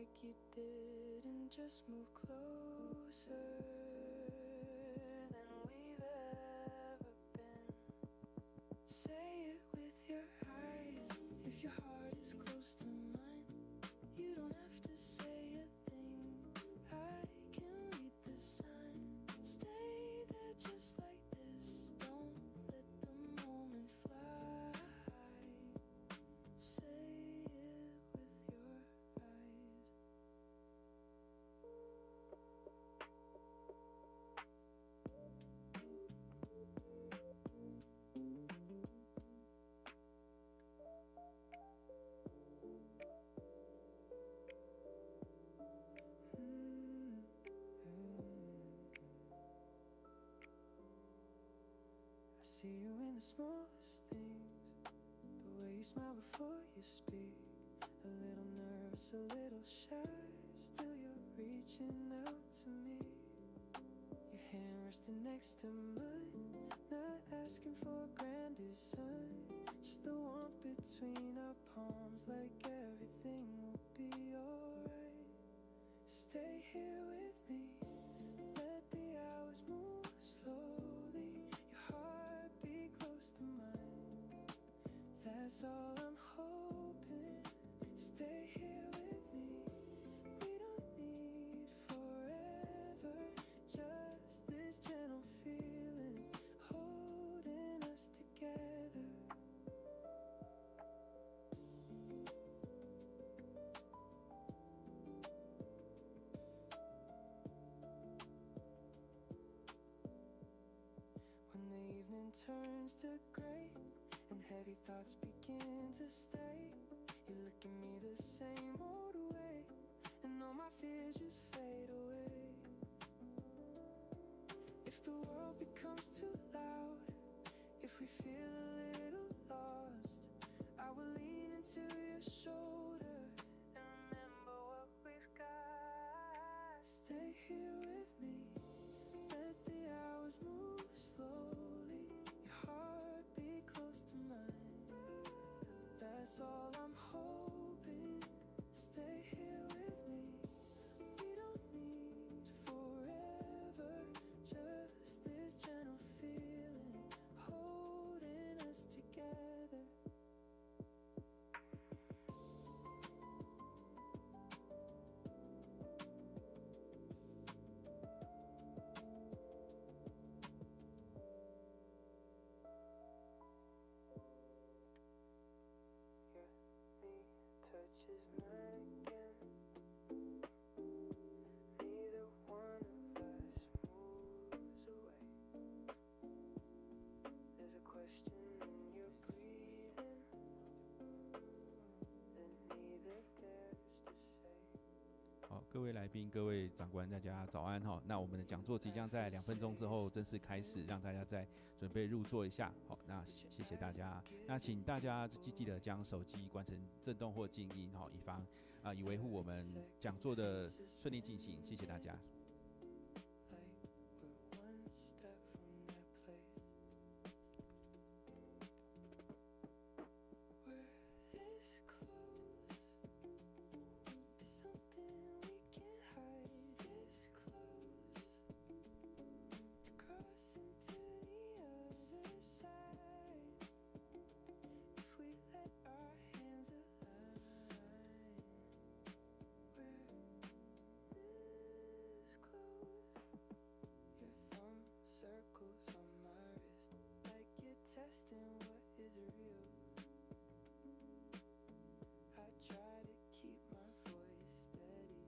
like you didn't just move closer than we've ever been. Say it with your eyes, if your heart is close to mine. You don't have to say a thing, I can read the sign. Stay there just like this, don't let the moment fly. Say it with your eyes. I see you in the smallest things, the way you smile before you speak. A little nervous, a little shy, still you're reaching out to me. Your hand resting next to mine, not asking for a grand design, just the warmth between our palms, like everything will be alright. Stay here with me, let the hours move slowly, your heart be close to mine. That's all I'm hoping. Stay here with me, we don't need forever, just this gentle feeling holding us together. When the evening turns to gray and heavy thoughts begin to stay, you look at me the same old way, and all my fears just fade away. If the world becomes too loud, if we feel a little lost, I will lean into your shoulder and remember what we've got. Stay here with me, let the hours move slowly, your heart be close to mine. That's all I'm hoping. Stay here with me, we don't need forever, just this gentle feeling holding us together. Your knee touches mine again. Neither one of us moves away. There's a question in your breathing that neither dares to say. 好，各位来宾、各位长官，大家早安哈。那我们的讲座即将在2分钟之后正式开始，让大家再准备入座一下。好，那谢谢大家。那请大家记得将手机关成震动或静音哈，以维护我们讲座的顺利进行。谢谢大家。Like we're one step from that place. We're this close to something we can't hide. This close to crossing to the other side. If we let our hands align, we're this close. Your thumb circles on my wrist, like you're testing what is real. I try to keep my voice steady,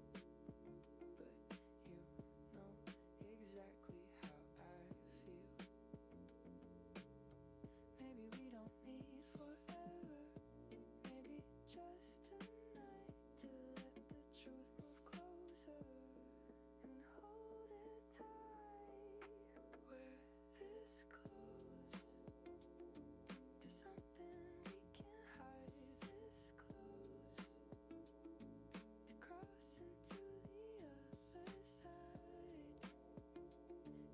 but you know exactly how I feel. Maybe we don't need forever, maybe just tonight, to let the truth move closer and hold it tight. We're this close to something we can't hide. This close to cross into the other side.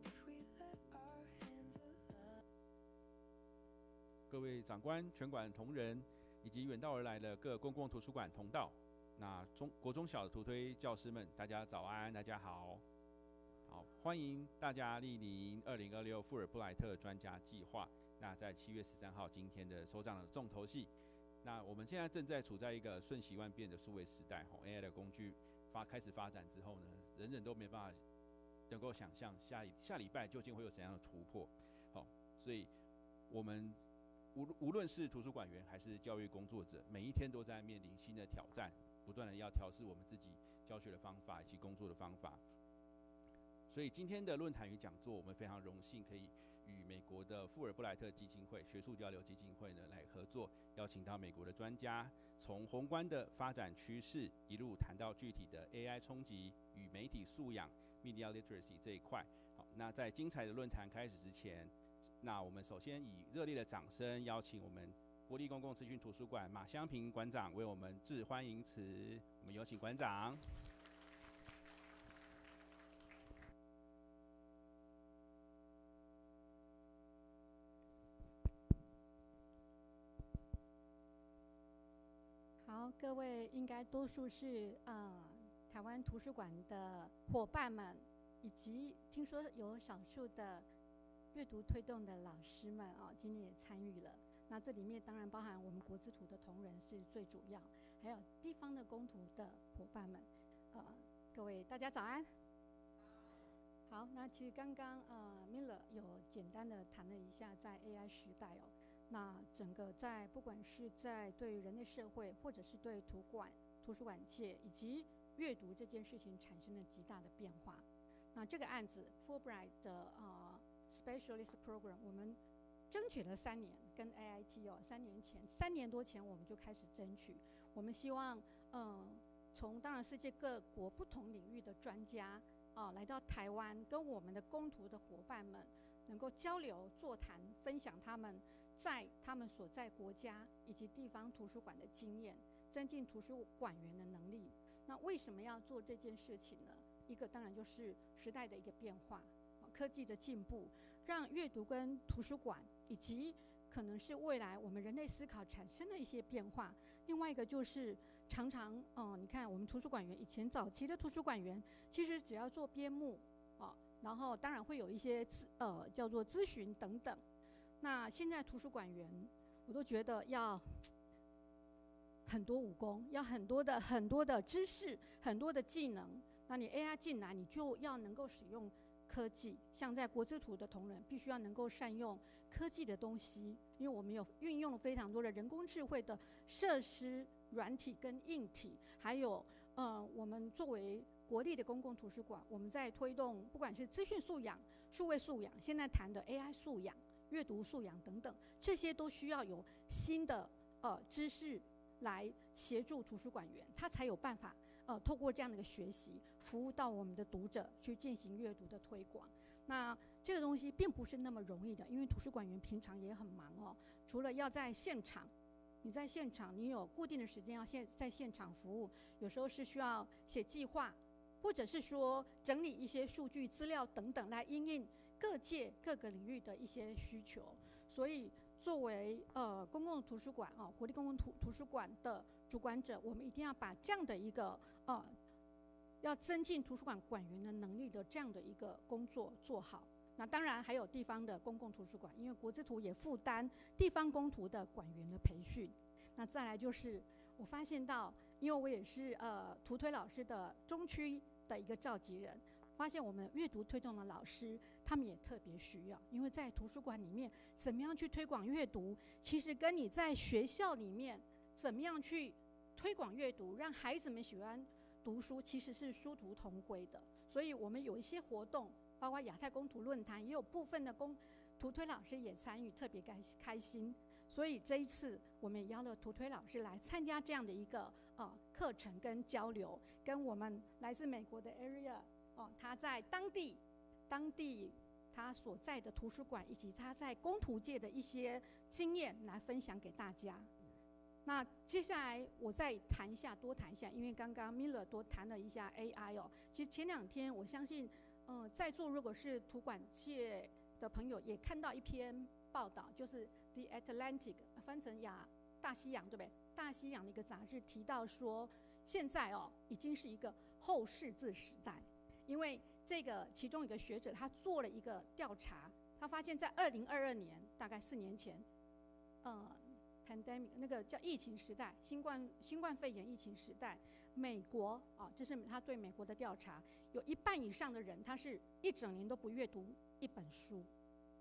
If we let our hands align. 各位长官、全馆同仁以及远道而来的各公共图书馆同道，那国中小的图推教师们，大家早安，大家好。好，欢迎大家莅临2026富尔布莱特专家计划。那在7月13号今天的首长的重头戏。那我们现在正在处在一个瞬息万变的数位时代 ，AI 的工具开始发展之后呢，人人都没办法能够想象下礼拜究竟会有怎样的突破。好，所以我们无论是图书馆员还是教育工作者，每一天都在面临新的挑战，不断的要调试我们自己教学的方法以及工作的方法。所以今天的论坛与讲座，我们非常荣幸可以与美国的富尔布莱特基金会学术交流基金会呢来合作，邀请到美国的专家，从宏观的发展趋势一路谈到具体的 AI 冲击与媒体素养 （Media Literacy） 这一块。好，那在精彩的论坛开始之前，那我们首先以热烈的掌声邀请我们国立公共资讯图书馆马香平馆长为我们致欢迎词。我们有请馆长。好，各位应该多数是台湾图书馆的伙伴们，以及听说有少数的阅读推动的老师们今天也参与了。那这里面当然包含我们国资图的同仁是最主要，还有地方的公图的伙伴们。各位大家早安。好，那其实刚刚Miller 有简单的谈了一下在 AI 时代那整个在不管是在对人类社会，或者是对图书馆界以及阅读这件事情产生了极大的变化。那这个案子 Fulbright 的Specialist Program 我们争取了3年，跟 AIT 3年多前我们就开始争取。我们希望从当然世界各国不同领域的专家来到台湾，跟我们的公图的伙伴们能够交流座谈，分享他们在他们所在国家以及地方图书馆的经验，增进图书馆员的能力。那为什么要做这件事情呢？一个当然就是时代的一个变化，科技的进步，让阅读跟图书馆以及可能是未来我们人类思考产生的一些变化。另外一个就是常常你看我们图书馆员以前早期的图书馆员，其实只要做编目然后当然会有一些叫做咨询等等。那现在图书馆员，我都觉得要很多武功，要很多的知识，很多的技能。那你 AI 进来，你就要能够使用科技。像在国资图的同仁，必须要能够善用科技的东西，因为我们有运用了非常多的人工智慧的设施、软体跟硬体，还有我们作为国立的公共图书馆，我们在推动不管是资讯素养、数位素养，现在谈的 AI 素养、阅读素养等等，这些都需要有新的知识来协助图书馆员，他才有办法透过这样的一个学习，服务到我们的读者去进行阅读的推广。那这个东西并不是那么容易的，因为图书馆员平常也很忙除了要在现场，你在现场你有固定的时间要在现场服务，有时候是需要写计划，或者是说整理一些数据资料等等，来因应各界各个领域的一些需求。所以作为公共图书馆国立公共图书馆的主管者，我们一定要把这样的一个要增进图书馆馆员的能力的这样的一个工作做好。那当然还有地方的公共图书馆，因为国资图也负担地方公图的馆员的培训。那再来就是我发现到，因为我也是图推老师的中区的一个召集人，发现我们阅读推动的老师他们也特别需要，因为在图书馆里面怎么样去推广阅读，其实跟你在学校里面怎么样去推广阅读，让孩子们喜欢读书，其实是殊途同归的。所以我们有一些活动，包括亚太公图论坛，也有部分的图推老师也参与，特别开心。所以这一次我们也邀了图推老师来参加这样的一个课程跟交流，跟我们来自美国的 Ariel他在当地他所在的图书馆，以及他在公图界的一些经验来分享给大家。那接下来我再多谈一下，因为刚刚 Miller 多谈了一下 AI 其实前2天我相信在座如果是图馆界的朋友也看到一篇报道，就是 The Atlantic 翻成大西洋对不对？大西洋的一个杂志提到说，现在已经是一个后识字时代。因为这个其中一个学者他做了一个调查，他发现在2022年，大概4年前pandemic 那个叫疫情时代，新冠肺炎疫情时代，美国这是他对美国的调查，有1半以上的人他是一整年都不阅读一本书。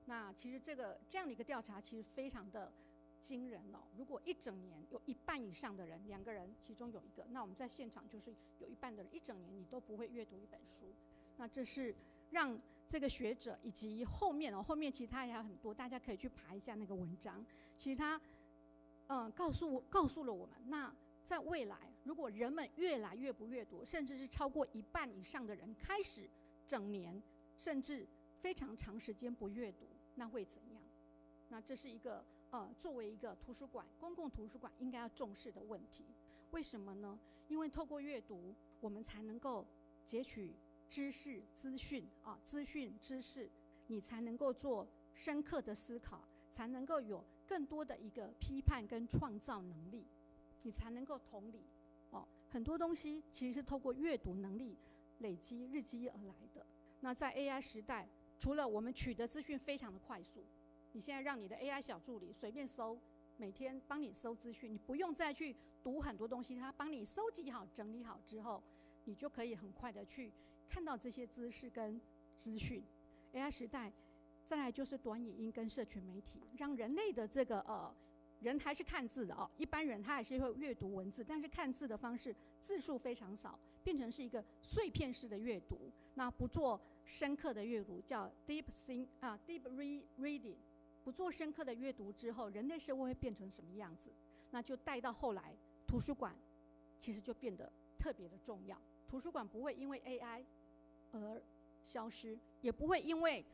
那其实这样的一个调查其实非常的惊人如果一整年有1半以上的人，2个人其中有1个，那我们在现场就是有1半的人一整年你都不会阅读一本书。那这是让这个学者以及后面其实他还有很多，大家可以去爬一下那个文章。其实他告诉了我们，那在未来如果人们越来越不阅读，甚至是超过1半以上的人开始整年甚至非常长时间不阅读，那会怎样？那这是一个作为一个图书馆，公共图书馆应该要重视的问题。为什么呢？因为透过阅读，我们才能够截取知识、资讯知识，你才能够做深刻的思考，才能够有更多的一个批判跟创造能力，你才能够同理很多东西其实是透过阅读能力累积日积而来的。那在 AI 时代，除了我们取得资讯非常的快速，你现在让你的 AI 小助理随便搜，每天帮你搜资讯，你不用再去读很多东西，它帮你收集好整理好之后，你就可以很快的去看到这些知识跟资讯。 AI 时代再来就是短影音跟社群媒体，让人类的这个人还是看字的一般人他还是会阅读文字，但是看字的方式字数非常少，变成是一个碎片式的阅读，那不做深刻的阅读，叫 deep reading。 不做深刻的阅读之后，人类社会会变成什么样子？那就带到后来，图书馆其实就变得特别的重要。图书馆不会因为 AI 而消失，也不会因为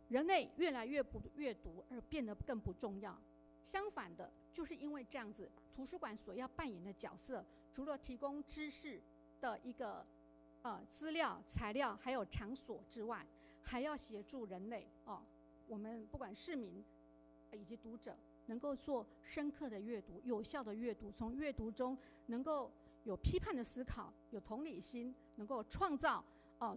人类越来越不阅读而变得更不重要。相反的，就是因为这样子，图书馆所要扮演的角色，除了提供知识的一个资料、材料还有场所之外，还要协助人类我们不管市民以及读者能够做深刻的阅读、有效的阅读，从阅读中能够有批判的思考，有同理心，能够创造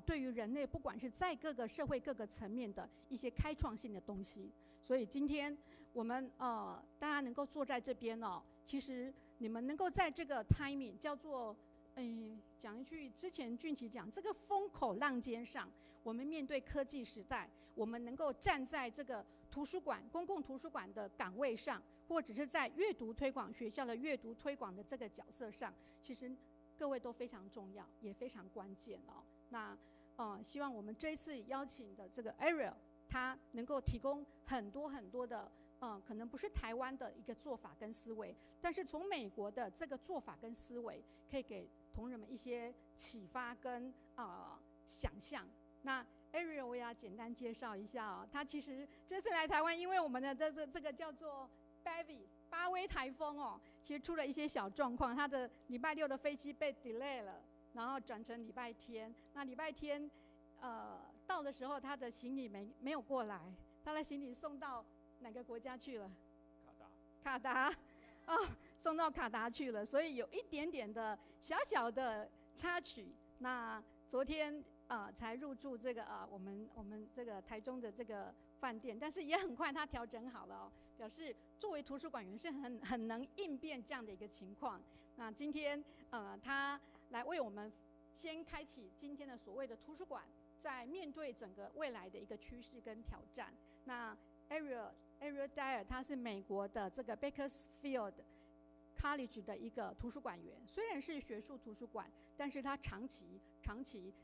对于人类不管是在各个社会各个层面的一些开创性的东西。所以今天我们大家能够坐在这边其实你们能够在这个 timing 叫做讲一句之前俊琪讲，这个风口浪尖上，我们面对科技时代，我们能够站在这个图书馆、公共图书馆的岗位上，或者是在阅读推广学校的阅读推广的这个角色上，其实各位都非常重要，也非常关键那希望我们这一次邀请的这个 Ariel， 他能够提供很多很多的可能不是台湾的一个做法跟思维，但是从美国的这个做法跟思维，可以给同仁们一些启发跟想象。那 Ariel 我也要简单介绍一下他其实这次来台湾，因为我们的这个叫做 巴威台风其实出了一些小状况，他的礼拜6的飞机被 delay 了，然后转成礼拜天。那礼拜天到的时候，他的行李没有过来，他的行李送到哪个国家去了？卡达送到卡达去了，所以有一点点的小的插曲。那昨天才入住这个我们这个台中的这个饭店，但是也很快他调整好了表示作为图书馆员是很能应变这样的一个情况。那今天他来为我们先开启今天的所谓的图书馆在面对整个未来的一个趋势跟挑战。那 Ariel Dyer 他是美国的这个 Bakersfield College 的一个图书馆员，虽然是学术图书馆，但是他长期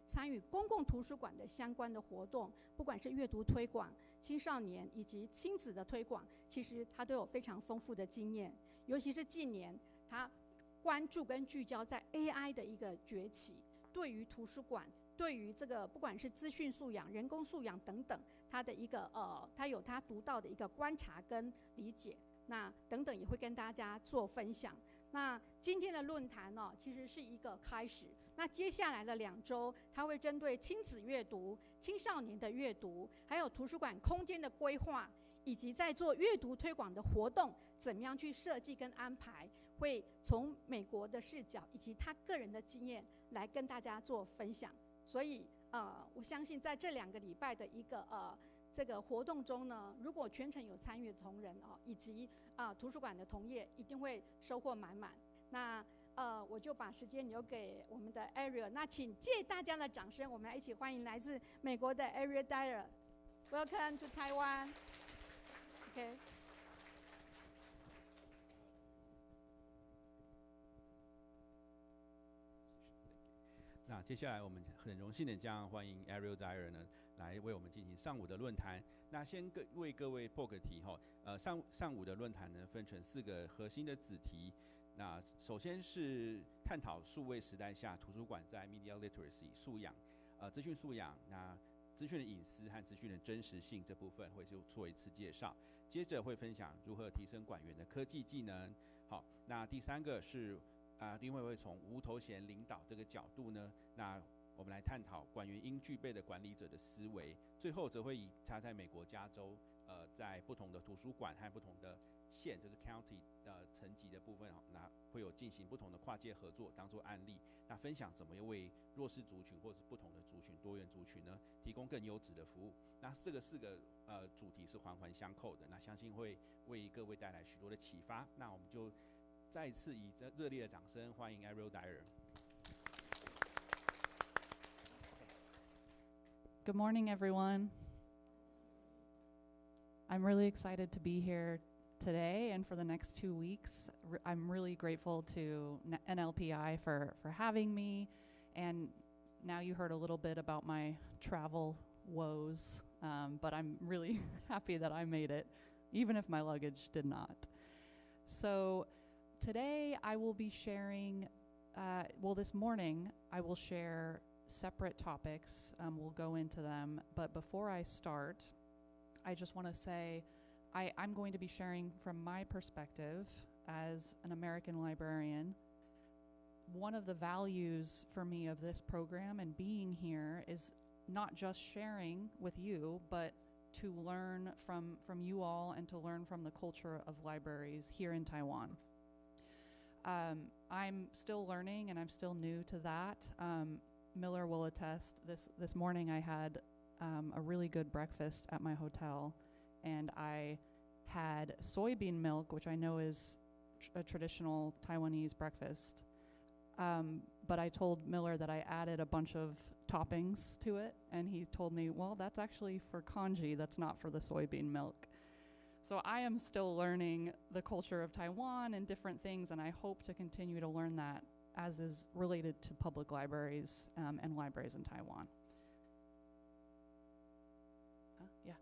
参与公共图书馆的相关的活动，不管是阅读推广、青少年以及亲子的推广，其实他都有非常丰富的经验。尤其是近年他关注跟聚焦在 AI 的一个崛起，对于图书馆，对于这个不管是资讯素养、人工素养等等，他的一个他有他独到的一个观察跟理解，那等等也会跟大家做分享。那今天的论坛其实是一个开始，那接下来的2周，他会针对亲子阅读、青少年的阅读，还有图书馆空间的规划，以及在做阅读推广的活动怎么样去设计跟安排，会从美国的视角以及他个人的经验来跟大家做分享。所以我相信在这2个礼拜的一个这个活动中呢，如果全程有参与的同仁以及图书馆的同业，一定会收获满满。那我就把时间留给我们的 Ariel， 那请借大家的掌声，我们来一起欢迎来自美国的 Ariel Dyer。Welcome to Taiwan. OK。那接下来我们很荣幸的将欢迎 Ariel Dyer 呢来为我们进行上午的论坛。那先为各位破个题哈，上午的论坛呢分成4个核心的子题。那首先是探讨数位时代下图书馆在 media literacy 素养，资讯素养，那资讯的隐私和资讯的真实性这部分会就做一次介绍。接着会分享如何提升馆员的科技技能。好，那第3个是另外会从无头衔领导这个角度呢，那我们来探讨馆员应具备的管理者的思维。最后则会以他在美国加州在不同的图书馆和不同的县，就是 county 层级的部分，那会有进行不同的跨界合作当做案例，那分享怎么为弱势族群或者是不同的族群、多元族群呢提供更优质的服务。那4个主题是环环相扣的，那相信会为各位带来许多的启发。那我们就再一次以热烈的掌声欢迎 Ariel Dyer。Good morning, everyone. I'm really excited to be here today and for the next 2 weeks. I'm really grateful to NLPI for having me. And now you heard a little bit about my travel woes, but I'm really happy that I made it, even if my luggage did not. So today I will be sharing, this morning I will share separate topics. We'll go into them, but before I start, I just want to say I'm going to be sharing from my perspective as an American librarian. One of the values for me of this program and being here is not just sharing with you, but to learn from you all and to learn from the culture of libraries here in Taiwan. I'm still learning and I'm still new to that. Miller will attest, this morning I had a really good breakfast at my hotel, and I had soybean milk, which I know is a traditional Taiwanese breakfast, but I told Miller that I added a bunch of toppings to it, and he told me, well, that's actually for congee, that's not for the soybean milk. So I am still learning the culture of Taiwan and different things, and I hope to continue to learn that as is related to public libraries and libraries in Taiwan. Yeah.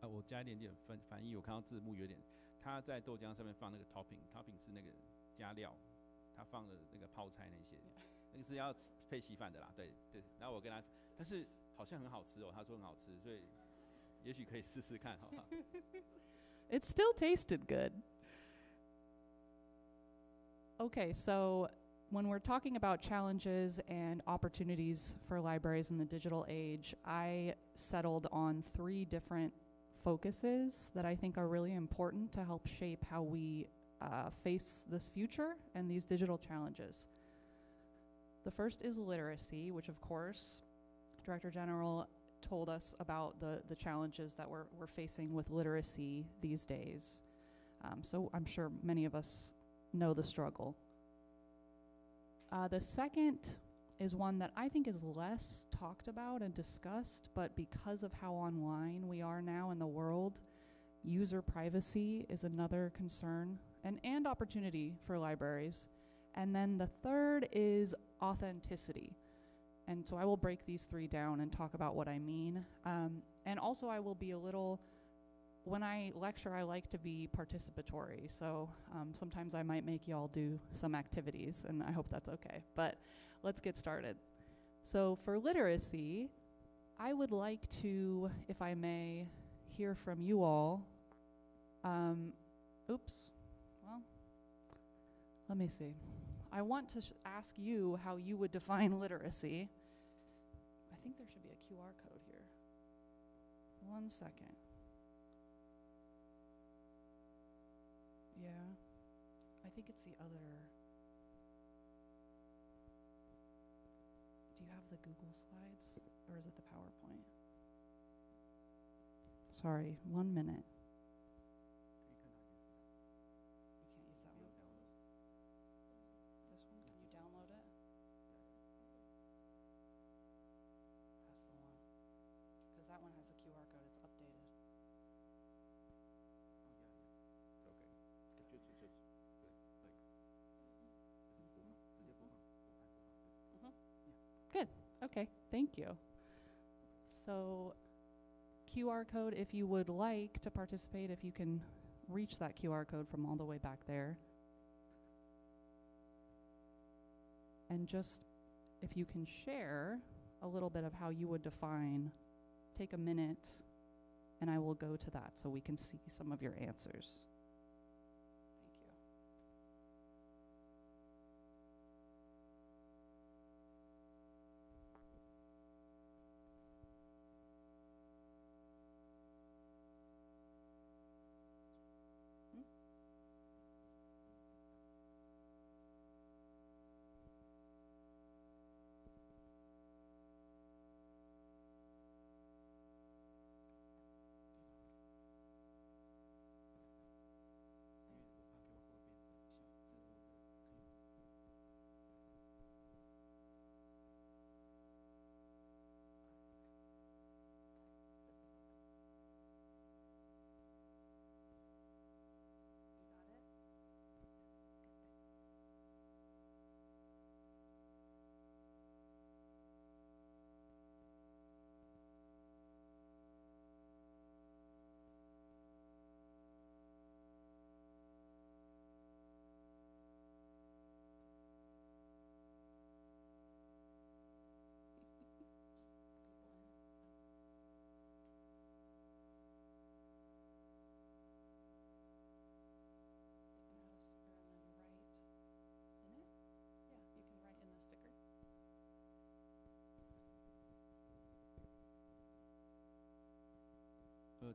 我加一点点翻译，我看到字幕有点，他在豆浆上面放那个 topping 是那个加料，他放了那个泡菜那些，那个是要配稀饭的啦，对。然后我跟他，但是好像很好吃哦，他说很好吃，所以也许可以试试看，好不好？ It still tasted good. Okay, so when we're talking about challenges and opportunities for libraries in the digital age, I settled on 3 different focuses that I think are really important to help shape how we face this future and these digital challenges. The first is literacy, which of course, Director General told us about the challenges that we're facing with literacy these days. So I'm sure many of us know the struggle. The second is one that I think is less talked about and discussed, but because of how online we are now in the world, user privacy is another concern and opportunity for libraries. And then the third is authenticity. And so I will break these 3 down and talk about what I mean. And also I will be a little, when I lecture, I like to be participatory. So sometimes I might make y'all do some activities, and I hope that's okay. But let's get started. So for literacy, I would like to, if I may, hear from you all. Let me see. I want to ask you how you would define literacy. I think there should be a QR code here. 1 second. Yeah. I think it's the other. Do you have the Google Slides, or is it the PowerPoint? Sorry, 1 minute. You can't use that one? This one, can you download it? That's the one. Because that one has the QR code, it's updated. It's okay. Good. Okay. Thank you. So, QR code, if you would like to participate, if you can reach that QR code from all the way back there. And just, if you can share a little bit of how you would define, take a minute, and I will go to that so we can see some of your answers. Thank you.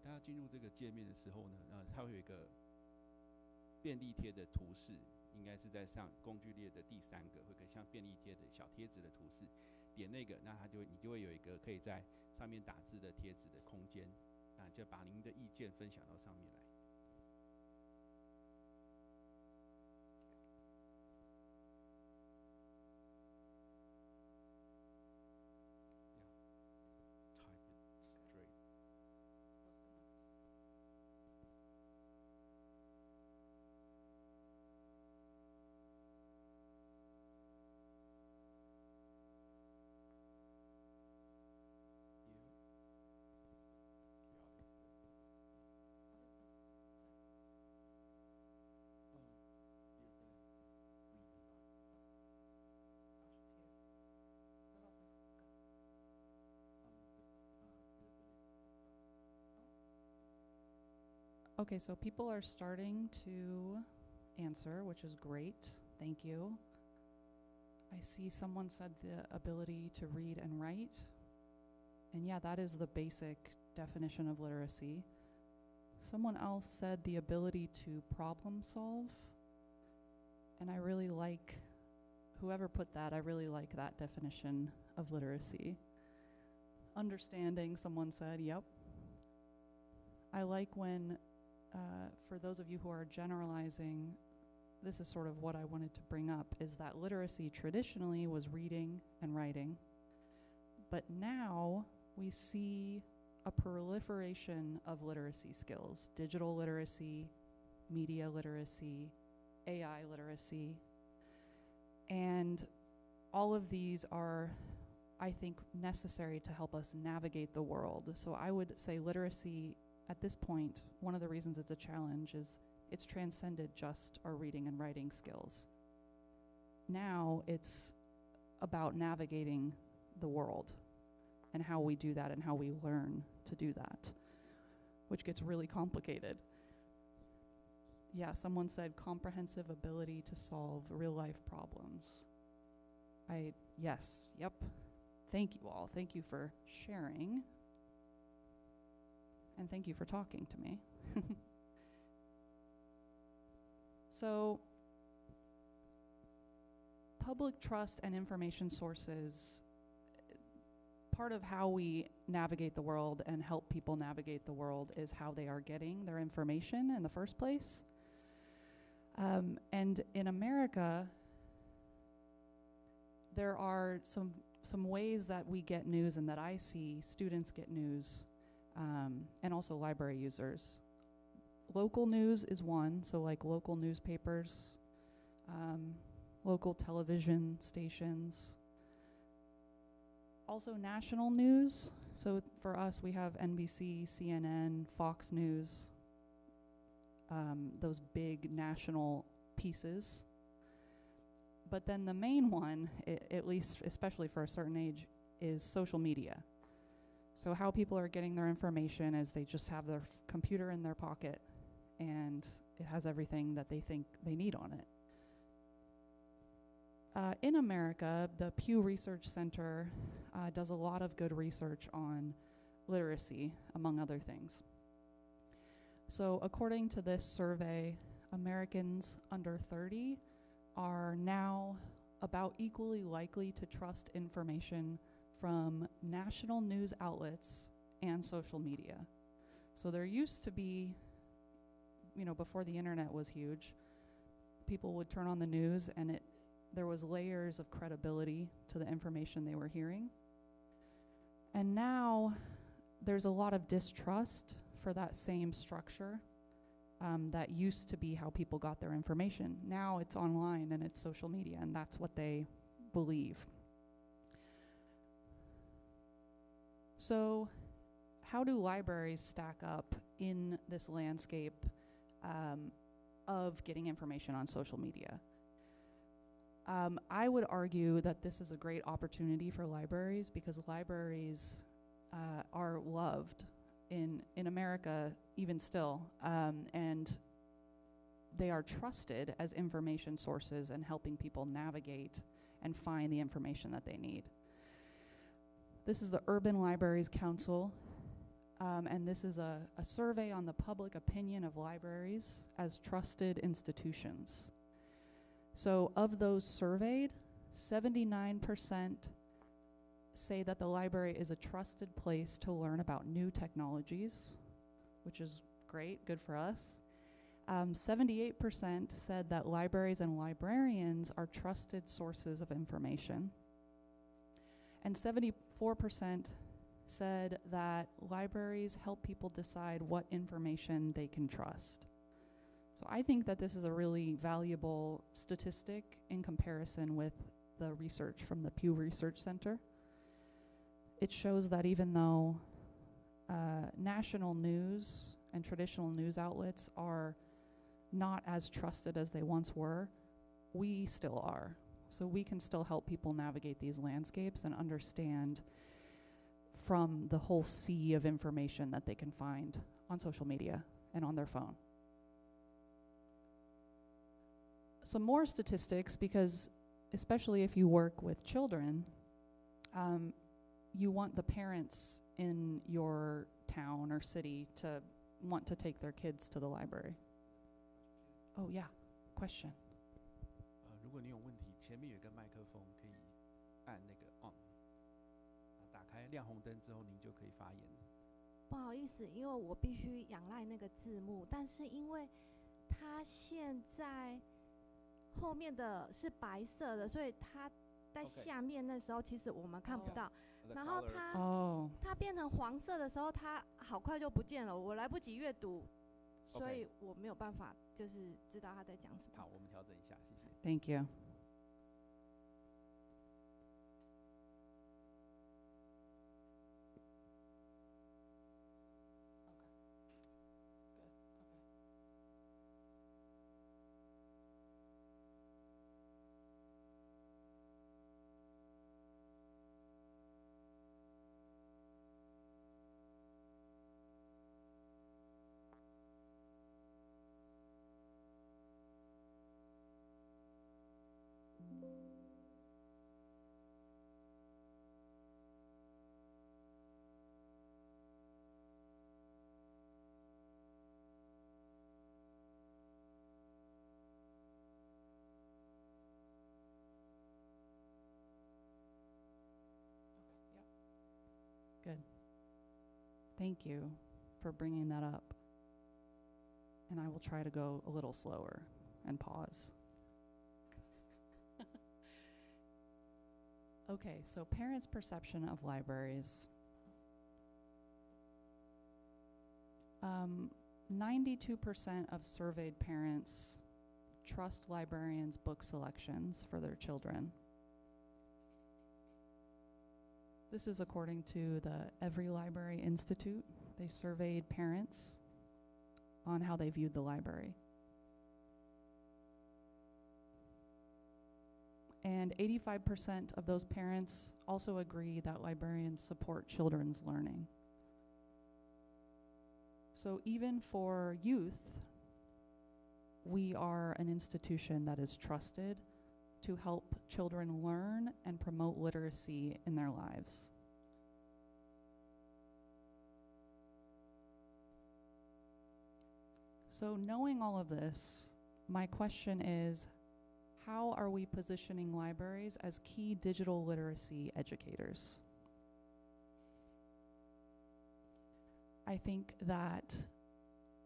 大家进入这个界面的时候呢，它会有一个便利贴的图示，应该是在上工具列的第3个，会有个像便利贴的小贴纸的图示，点那个，那你就会有一个可以在上面打字的贴纸的空间，那就把您的意见分享到上面来。Okay, so people are starting to answer, which is great. Thank you. I see someone said the ability to read and write. And yeah, that is the basic definition of literacy. Someone else said the ability to problem solve. And I really like, whoever put that, I really like that definition of literacy. Understanding, someone said, yep. I like when, for those of you who are generalizing, this is sort of what I wanted to bring up, is that literacy traditionally was reading and writing. But now we see a proliferation of literacy skills, digital literacy, media literacy, AI literacy. And all of these are, I think, necessary to help us navigate the world. So I would say literacy, at this point, one of the reasons it's a challenge is it's transcended just our reading and writing skills. Now it's about navigating the world and how we do that and how we learn to do that, which gets really complicated. Yeah, someone said comprehensive ability to solve real-life problems. Yes, yep. Thank you all. Thank you for sharing. And thank you for talking to me. So public trust and information sources, part of how we navigate the world and help people navigate the world is how they are getting their information in the first place. And in America, there are some ways that we get news and that I see students get news, and also library users. Local news is one, so like local newspapers, local television stations. Also national news, so for us we have NBC, CNN, Fox News, those big national pieces. But then the main one, at least especially for a certain age, is social media. So how people are getting their information is they just have their computer in their pocket and it has everything that they think they need on it. In America, the Pew Research Center does a lot of good research on literacy, among other things. So according to this survey, Americans under 30 are now about equally likely to trust information from national news outlets and social media. So there used to be, you know, before the internet was huge, people would turn on the news and there was layers of credibility to the information they were hearing. And now there's a lot of distrust for that same structure that used to be how people got their information. Now it's online and it's social media, and that's what they believe. So how do libraries stack up in this landscape of getting information on social media? I would argue that this is a great opportunity for libraries because libraries are loved in America even still, and they are trusted as information sources and helping people navigate and find the information that they need. This is the Urban Libraries Council, and this is a survey on the public opinion of libraries as trusted institutions. So of those surveyed, 79% say that the library is a trusted place to learn about new technologies, which is great, good for us. 78% said that libraries and librarians are trusted sources of information. And 74% said that libraries help people decide what information they can trust. So I think that this is a really valuable statistic in comparison with the research from the Pew Research Center. It shows that even though national news and traditional news outlets are not as trusted as they once were, we still are. So we can still help people navigate these landscapes and understand from the whole sea of information that they can find on social media and on their phone. Some more statistics, because especially if you work with children, you want the parents in your town or city to want to take their kids to the library. Oh yeah, question. 如果你有问题，前面有一个麦克风，可以按那个 on， 打开亮红灯之后，您就可以发言了。不好意思，因为我必须仰赖那个字幕，但是因为它现在后面的是白色的，所以它在下面那时候其实我们看不到。然后它变成黄色的时候，它好快就不见了，我来不及阅读，所以我没有办法就是知道他在讲什么。好，我们调整一下，谢谢。Thank you. Good. Thank you for bringing that up. And I will try to go a little slower and pause. Okay, so parents' perception of libraries. 92% of surveyed parents trust librarians' book selections for their children. This is according to the Every Library Institute. They surveyed parents on how they viewed the library. And 85% of those parents also agree that librarians support children's learning. So even for youth, we are an institution that is trusted to help children learn and promote literacy in their lives. So knowing all of this, my question is, how are we positioning libraries as key digital literacy educators? I think that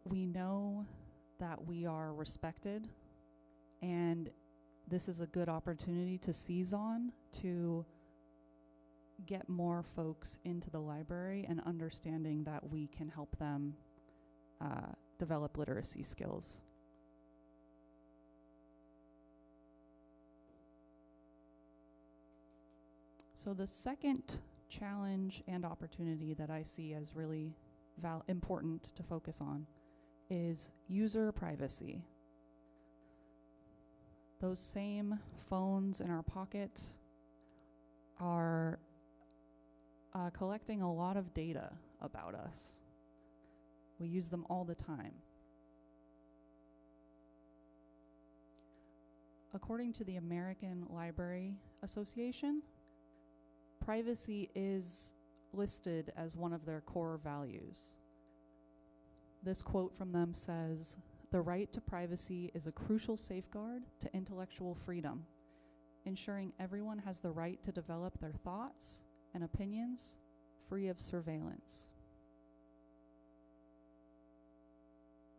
we know that we are respected, and this is a good opportunity to seize on to get more folks into the library and understanding that we can help them develop literacy skills. So the second challenge and opportunity that I see as really important to focus on is user privacy. Those same phones in our pocket are collecting a lot of data about us. We use them all the time. According to the American Library Association, privacy is listed as one of their core values. This quote from them says, "The right to privacy is a crucial safeguard to intellectual freedom, ensuring everyone has the right to develop their thoughts and opinions free of surveillance."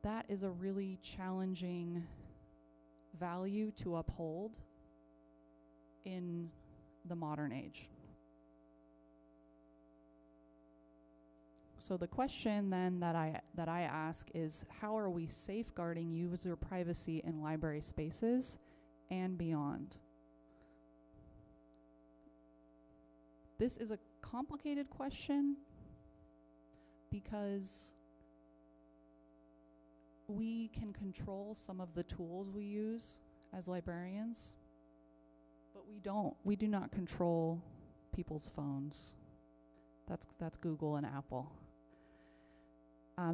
That is a really challenging value to uphold in the modern age. So the question then that I ask is, how are we safeguarding user privacy in library spaces and beyond? This is a complicated question because we can control some of the tools we use as librarians, but we do not control people's phones. That's Google and Apple.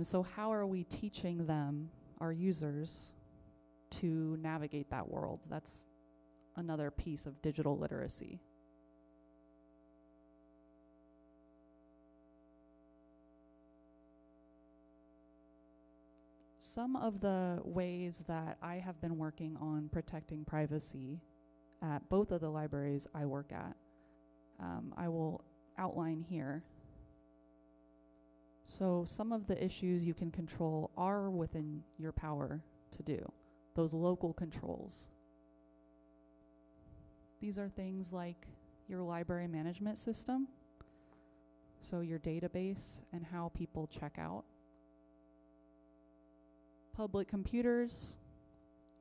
So how are we teaching them, our users, to navigate that world? That's another piece of digital literacy. Some of the ways that I have been working on protecting privacy at both of the libraries I work at, I will outline here. So some of the issues you can control are within your power to do, those local controls. These are things like your library management system, so your database and how people check out. Public computers,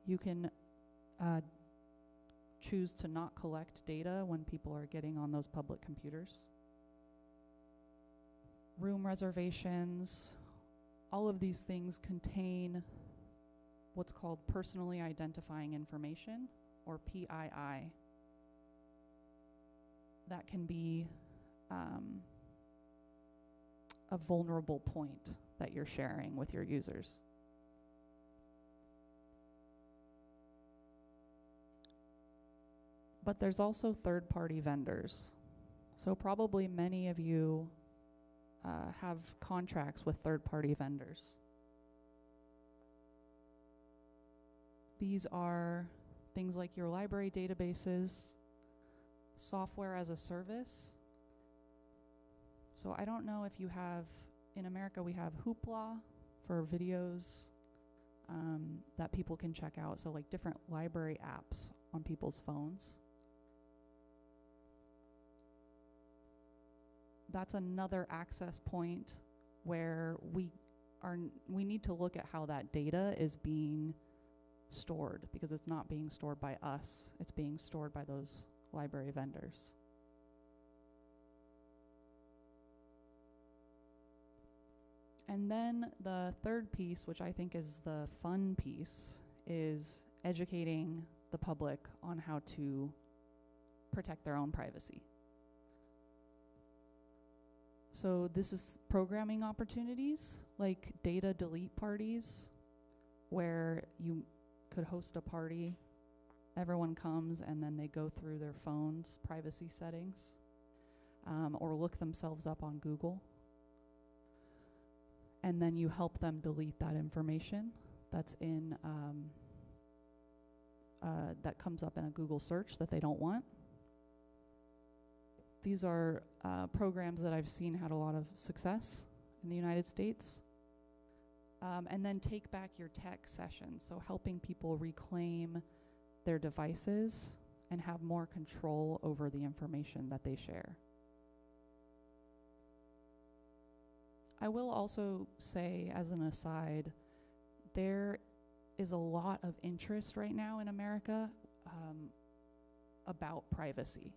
you can choose to not collect data when people are getting on those public computers. Room reservations, all of these things contain what's called personally identifying information, or PII. That can be a vulnerable point that you're sharing with your users. But there's also third-party vendors. So probably many of you have contracts with third-party vendors. These are things like your library databases, software as a service. So I don't know if you have, in America we have Hoopla for videos that people can check out. So like different library apps on people's phones. That's another access point where we need to look at how that data is being stored, because it's not being stored by us, it's being stored by those library vendors. And then the third piece, which I think is the fun piece, is educating the public on how to protect their own privacy. So this is programming opportunities, like data delete parties, where you could host a party, everyone comes and then they go through their phone's privacy settings, or look themselves up on Google. And then you help them delete that information that's in, that comes up in a Google search that they don't want. These are programs that I've seen had a lot of success in the United States. And then take back your tech sessions, so helping people reclaim their devices and have more control over the information that they share. I will also say, as an aside, there is a lot of interest right now in America about privacy.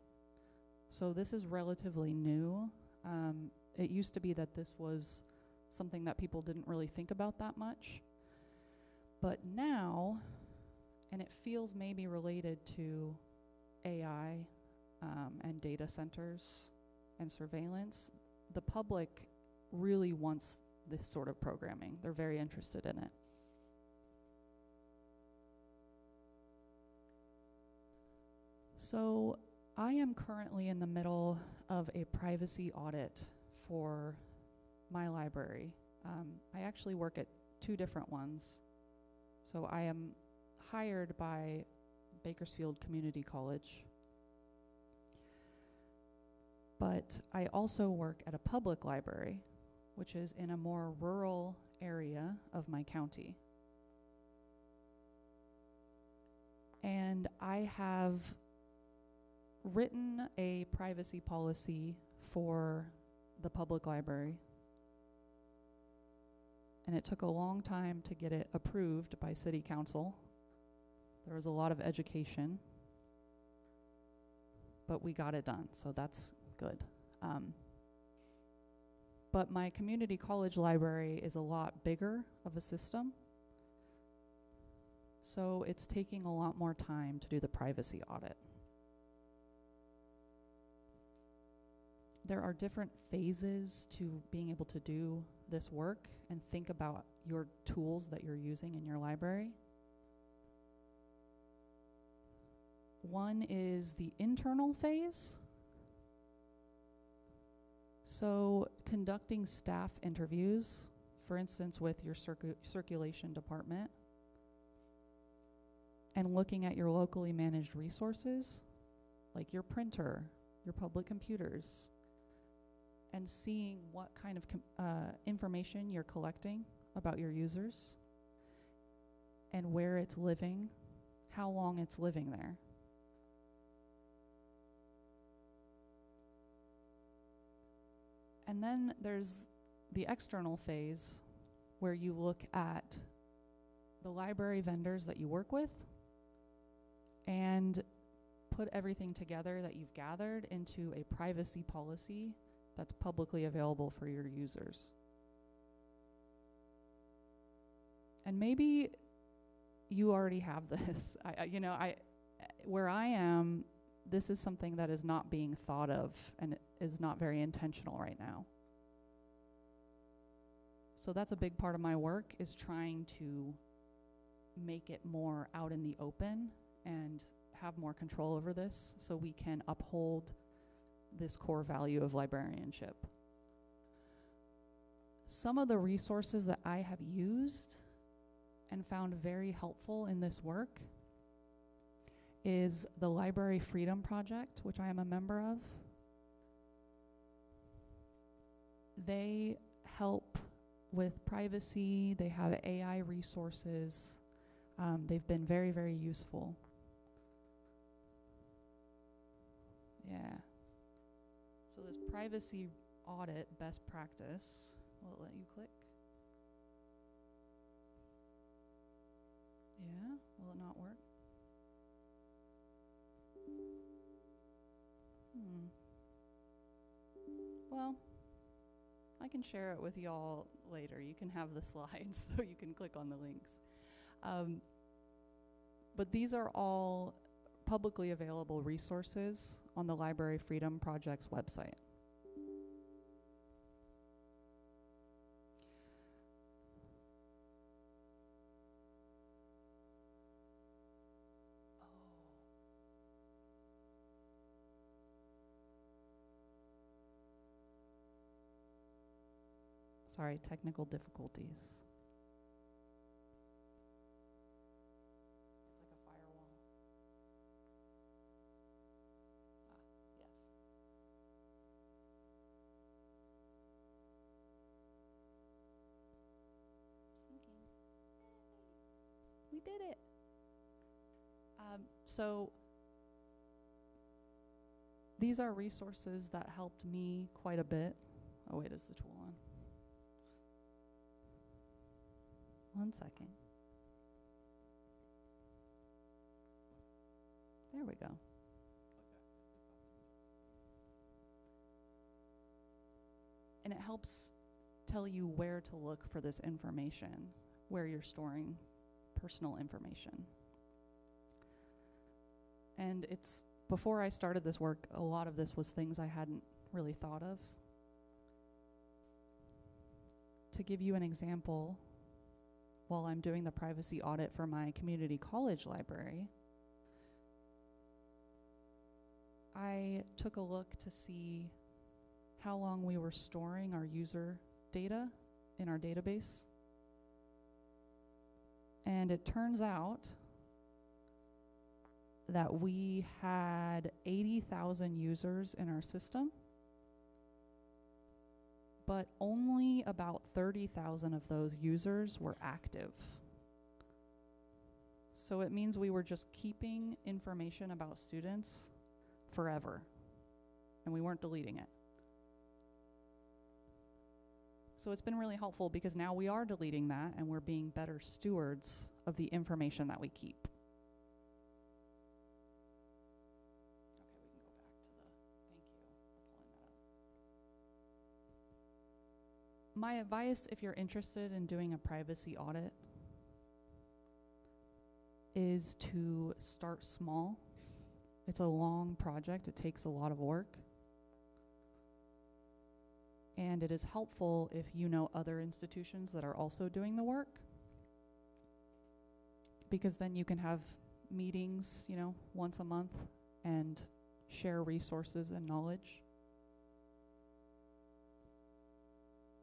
So this is relatively new. It used to be that this was something that people didn't really think about that much. But now, and it feels maybe related to AI and data centers and surveillance, the public really wants this sort of programming. They're very interested in it. So I am currently in the middle of a privacy audit for my library. I actually work at 2 different ones. So I am hired by Bakersfield Community College, but I also work at a public library, which is in a more rural area of my county. And I have written a privacy policy for the public library, and it took a long time to get it approved by City Council. There was a lot of education, but we got it done, so that's good. But my community college library is a lot bigger of a system, so it's taking a lot more time to do the privacy audit. There are different phases to being able to do this work and think about your tools that you're using in your library. One is the internal phase. So conducting staff interviews, for instance, with your circulation department, and looking at your locally managed resources, like your printer, your public computers, and seeing what kind of information you're collecting about your users and where it's living, how long it's living there. And then there's the external phase, where you look at the library vendors that you work with and put everything together that you've gathered into a privacy policy that's publicly available for your users. And maybe you already have this. Where I am, this is something that is not being thought of and is not very intentional right now. So that's a big part of my work, is trying to make it more out in the open and have more control over this, so we can uphold this core value of librarianship. Some of the resources that I have used and found very helpful in this work is the Library Freedom Project, which I am a member of. They help with privacy. They have AI resources. They've been very, very useful. Yeah. So this privacy audit best practice, will it let you click? Yeah, will it not work? Well, I can share it with y'all later. You can have the slides so you can click on the links. But these are all publicly available resources on the Library Freedom Project's website. Sorry, technical difficulties. It's like a firewall. Yes. Syncing. We did it. So these are resources that helped me quite a bit. Oh wait, is the tool on? One second. There we go. And it helps tell you where to look for this information, where you're storing personal information. And it's, before I started this work, a lot of this was things I hadn't really thought of. To give you an example, while I'm doing the privacy audit for my community college library, I took a look to see how long we were storing our user data in our database. And it turns out that we had 80,000 users in our system, but only about 30,000 of those users were active. So it means we were just keeping information about students forever, and we weren't deleting it. So it's been really helpful because now we are deleting that and we're being better stewards of the information that we keep. Okay, we can go back to the, thank you for pulling that up. My advice, if you're interested in doing a privacy audit, is to start small. It's a long project. It takes a lot of work. And it is helpful if you know other institutions that are also doing the work, because then you can have meetings, you know, once a month and share resources and knowledge.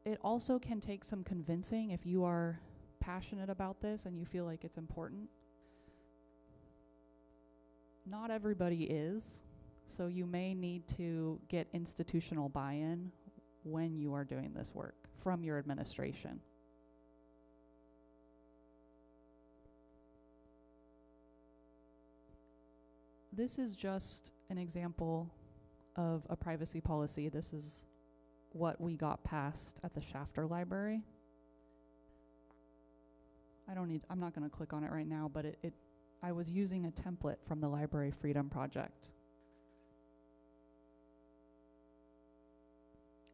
It also can take some convincing if you are passionate about this and you feel like it's important. Not everybody is, so you may need to get institutional buy-in when you are doing this work from your administration. This is just an example of a privacy policy. This is what we got passed at the Shafter Library. I'm not going to click on it right now, but I was using a template from the Library Freedom Project.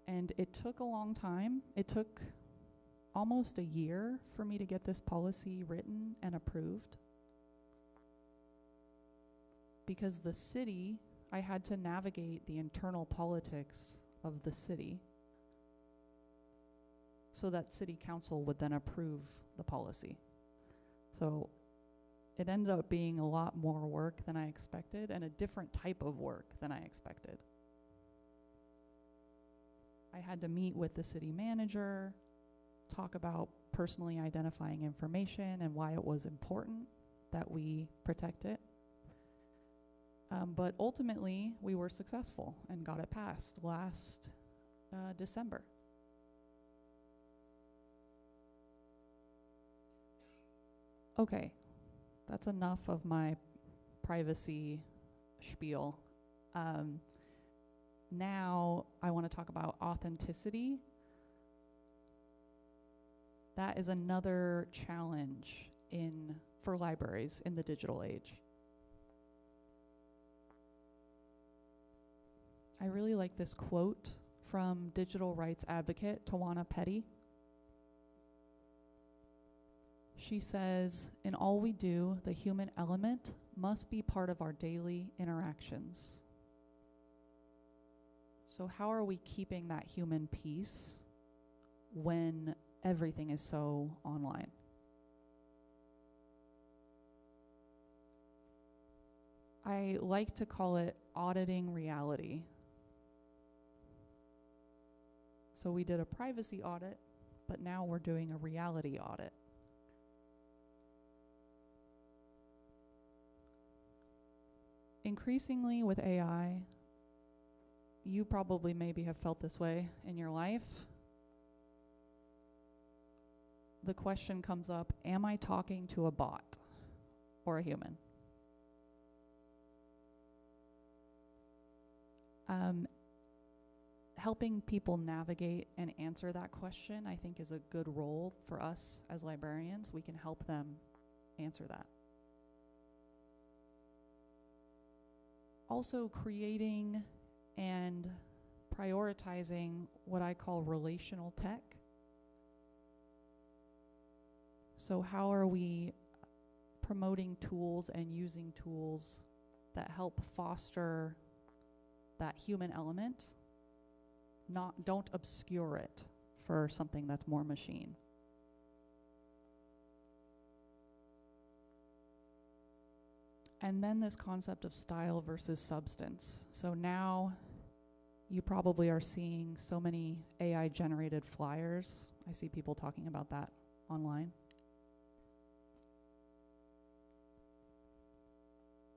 And it took a long time. It took almost a year for me to get this policy written and approved. Because the city, I had to navigate the internal politics of the city so that city council would then approve the policy. So it ended up being a lot more work than I expected and a different type of work than I expected. I had to meet with the city manager, talk about personally identifying information and why it was important that we protect it. But ultimately, we were successful and got it passed last December. Okay, that's enough of my privacy spiel. Now I want to talk about authenticity. That is another challenge for libraries in the digital age. I really like this quote from digital rights advocate Tawana Petty. She says, "In all we do, the human element must be part of our daily interactions." So how are we keeping that human piece when everything is so online? I like to call it auditing reality. So we did a privacy audit, but now we're doing a reality audit. Increasingly with AI, you probably maybe have felt this way in your life. The question comes up, am I talking to a bot or a human? Helping people navigate and answer that question, I think, is a good role for us as librarians. We can help them answer that. Also creating and prioritizing what I call relational tech. So how are we promoting tools and using tools that help foster that human element? Don't obscure it for something that's more machine. And then this concept of style versus substance. So now you probably are seeing so many AI generated flyers. I see people talking about that online.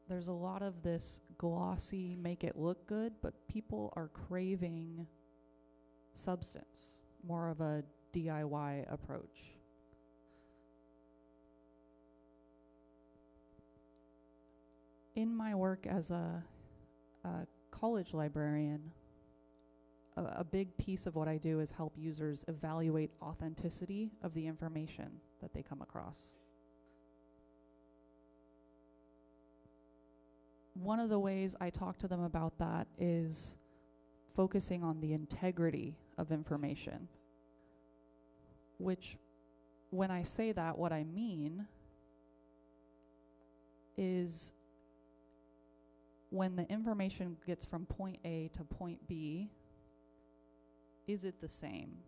There's a lot of this glossy, make it look good, but people are craving substance, more of a DIY approach. In my work as a college librarian, a big piece of what I do is help users evaluate authenticity of the information that they come across. One of the ways I talk to them about that is focusing on the integrity of information, which, when I say that, what I mean is when the information gets from point A to point B, is it the same?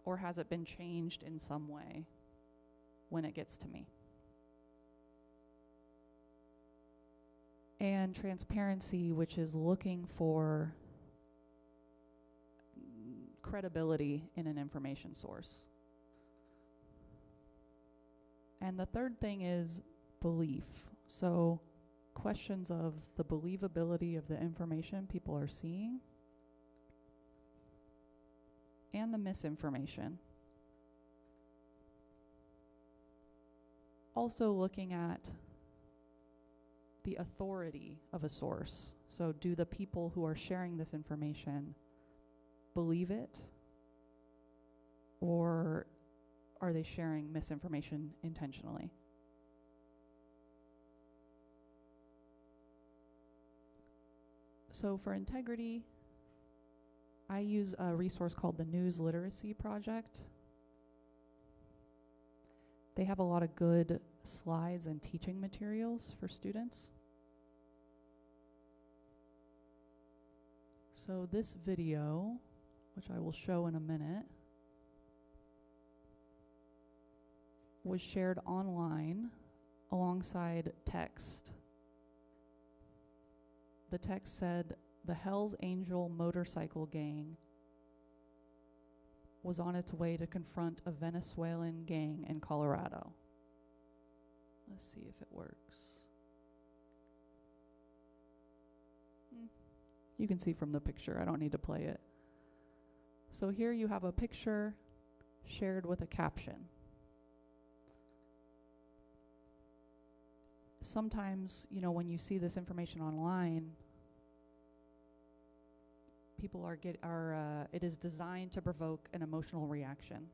Or has it been changed in some way when it gets to me? And transparency, which is looking for credibility in an information source. And the third thing is belief. So questions of the believability of the information people are seeing and the misinformation. Also looking at the authority of a source. So do the people who are sharing this information believe it, or are they sharing misinformation intentionally? So for integrity, I use a resource called the News Literacy Project. They have a lot of good slides and teaching materials for students. So this video, which I will show in a minute, was shared online alongside text. The text said, "The Hells Angel motorcycle gang was on its way to confront a Venezuelan gang in Colorado." Let's see if it works. You can see from the picture, I don't need to play it. So here you have a picture shared with a caption. sometimes, you know, when you see this information online, people it is designed to provoke an emotional reaction.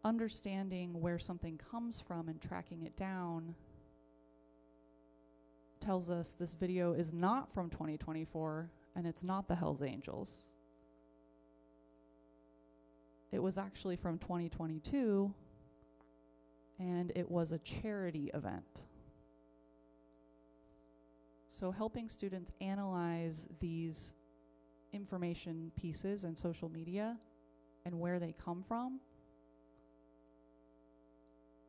Understanding where something comes from and tracking it down tells us this video is not from 2024 and it's not the Hells Angels. It was actually from 2022 and it was a charity event. So helping students analyze these information pieces and social media and where they come from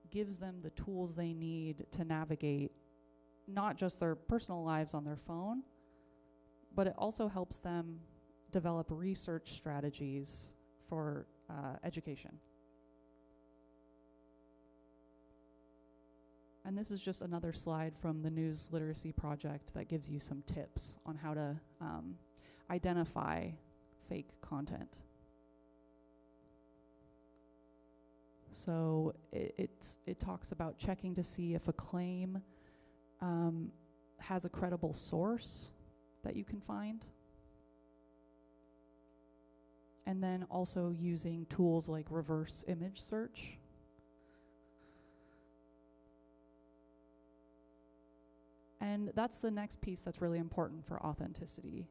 gives them the tools they need to navigate not just their personal lives on their phone, but it also helps them develop research strategies for education. And this is just another slide from the News Literacy Project that gives you some tips on how to identify fake content. So it talks about checking to see if a claim has a credible source that you can find. And then also using tools like reverse image search. And that's the next piece that's really important for authenticity.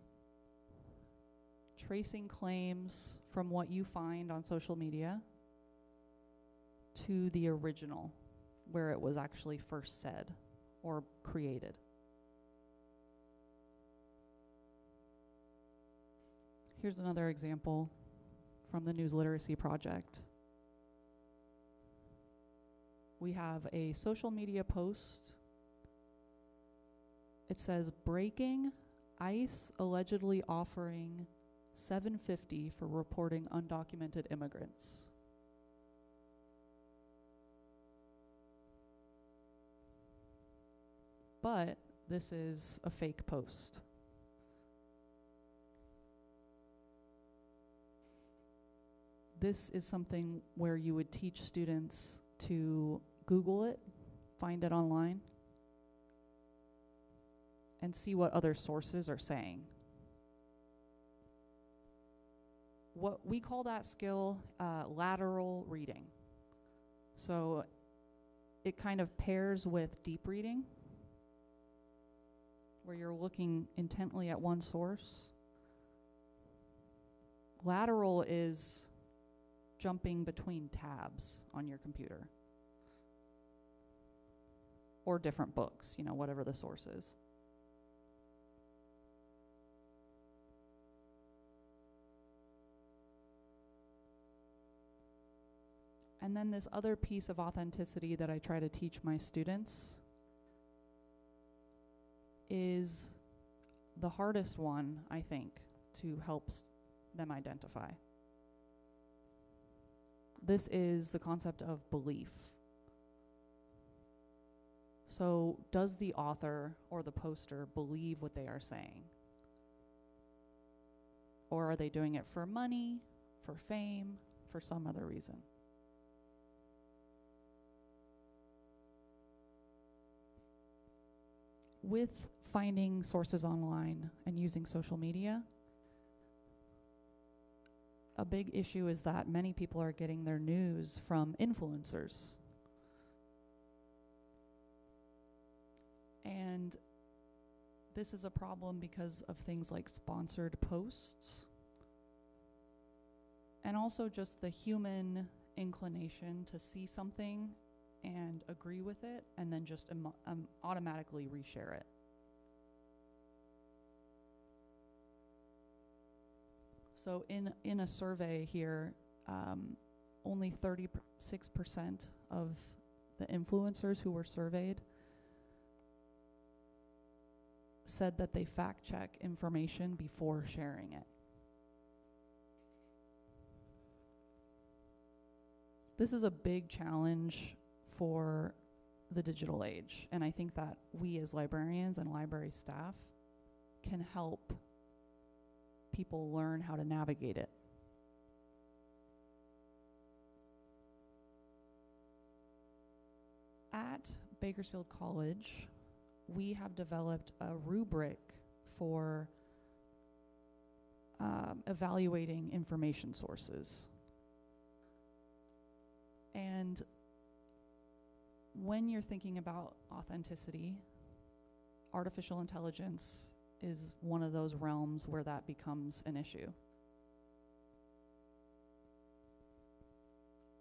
Tracing claims from what you find on social media to the original, where it was actually first said or created. Here's another example from the News Literacy Project. We have a social media post. It says, breaking, ICE allegedly offering $750 for reporting undocumented immigrants. But this is a fake post. This is something where you would teach students to Google it, find it online, and see what other sources are saying. What we call that skill lateral reading. So it kind of pairs with deep reading, where you're looking intently at one source. Lateral is jumping between tabs on your computer, or different books, you know, whatever the source is. And then this other piece of authenticity that I try to teach my students is the hardest one, I think, to help them identify. This is the concept of belief. So, does the author or the poster believe what they are saying? Or are they doing it for money, for fame, for some other reason? With finding sources online and using social media, a big issue is that many people are getting their news from influencers. And this is a problem because of things like sponsored posts, and also just the human inclination to see something and agree with it, and then just automatically reshare it. So in a survey here, only 36% of the influencers who were surveyed said that they fact-check information before sharing it. This is a big challenge for the digital age, and I think that we as librarians and library staff can help people learn how to navigate it. at Bakersfield College, we have developed a rubric for evaluating information sources. And when you're thinking about authenticity, artificial intelligence is one of those realms where that becomes an issue.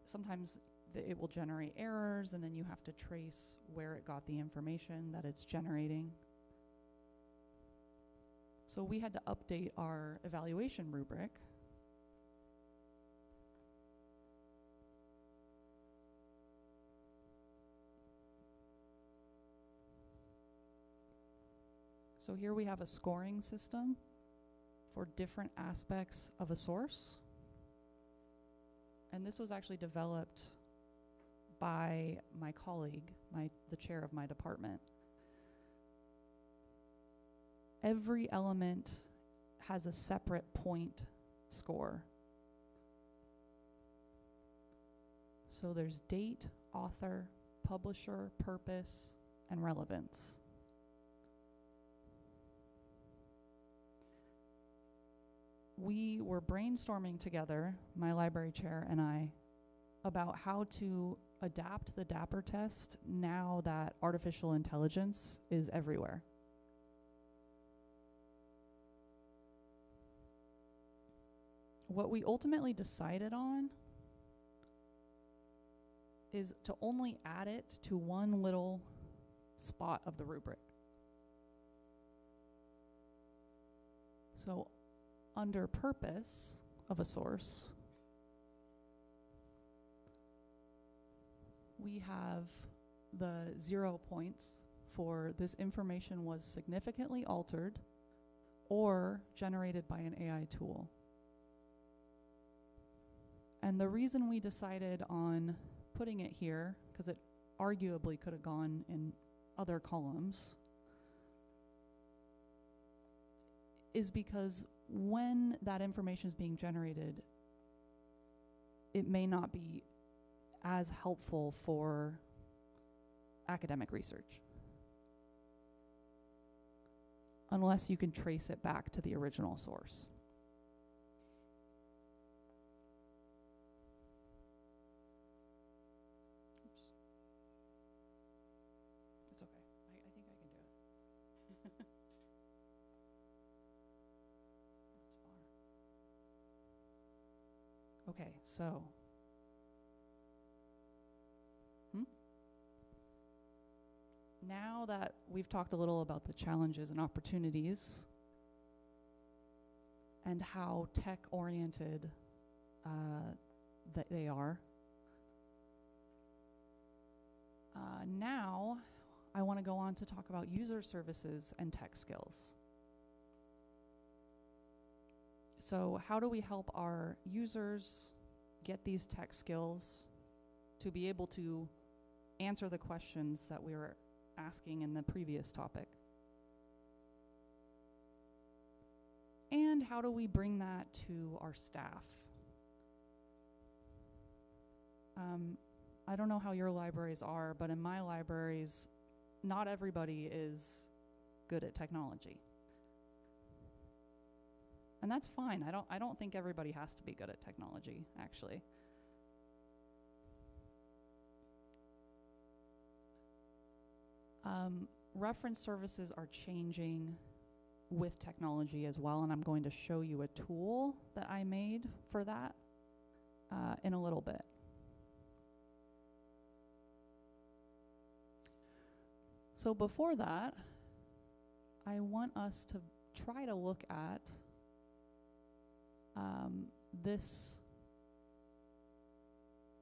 Sometimes it will generate errors, and then you have to trace where it got the information that it's generating. So we had to update our evaluation rubric. So here we have a scoring system for different aspects of a source. And this was actually developed by my colleague, the chair of my department. Every element has a separate point score. So there's date, author, publisher, purpose, and relevance. We were brainstorming together, my library chair and I, about how to adapt the DAPPER test now that artificial intelligence is everywhere. What we ultimately decided on is to only add it to one little spot of the rubric. So under purpose of a source, we have the 0 points for this information was significantly altered or generated by an AI tool. And the reason we decided on putting it here, because it arguably could have gone in other columns, is because when that information is being generated, it may not be as helpful for academic research unless you can trace it back to the original source. Oops. It's okay. I think I can do it. That's far. Okay, so now that we've talked a little about the challenges and opportunities and how tech-oriented that they are, now I want to go on to talk about user services and tech skills. So how do we help our users get these tech skills to be able to answer the questions that we were asking in the previous topic? And how do we bring that to our staff? I don't know how your libraries are, but in my libraries, not everybody is good at technology. And that's fine. I don't think everybody has to be good at technology, actually. Reference services are changing with technology as well, and I'm going to show you a tool that I made for that in a little bit. So before that, I want us to try to look at this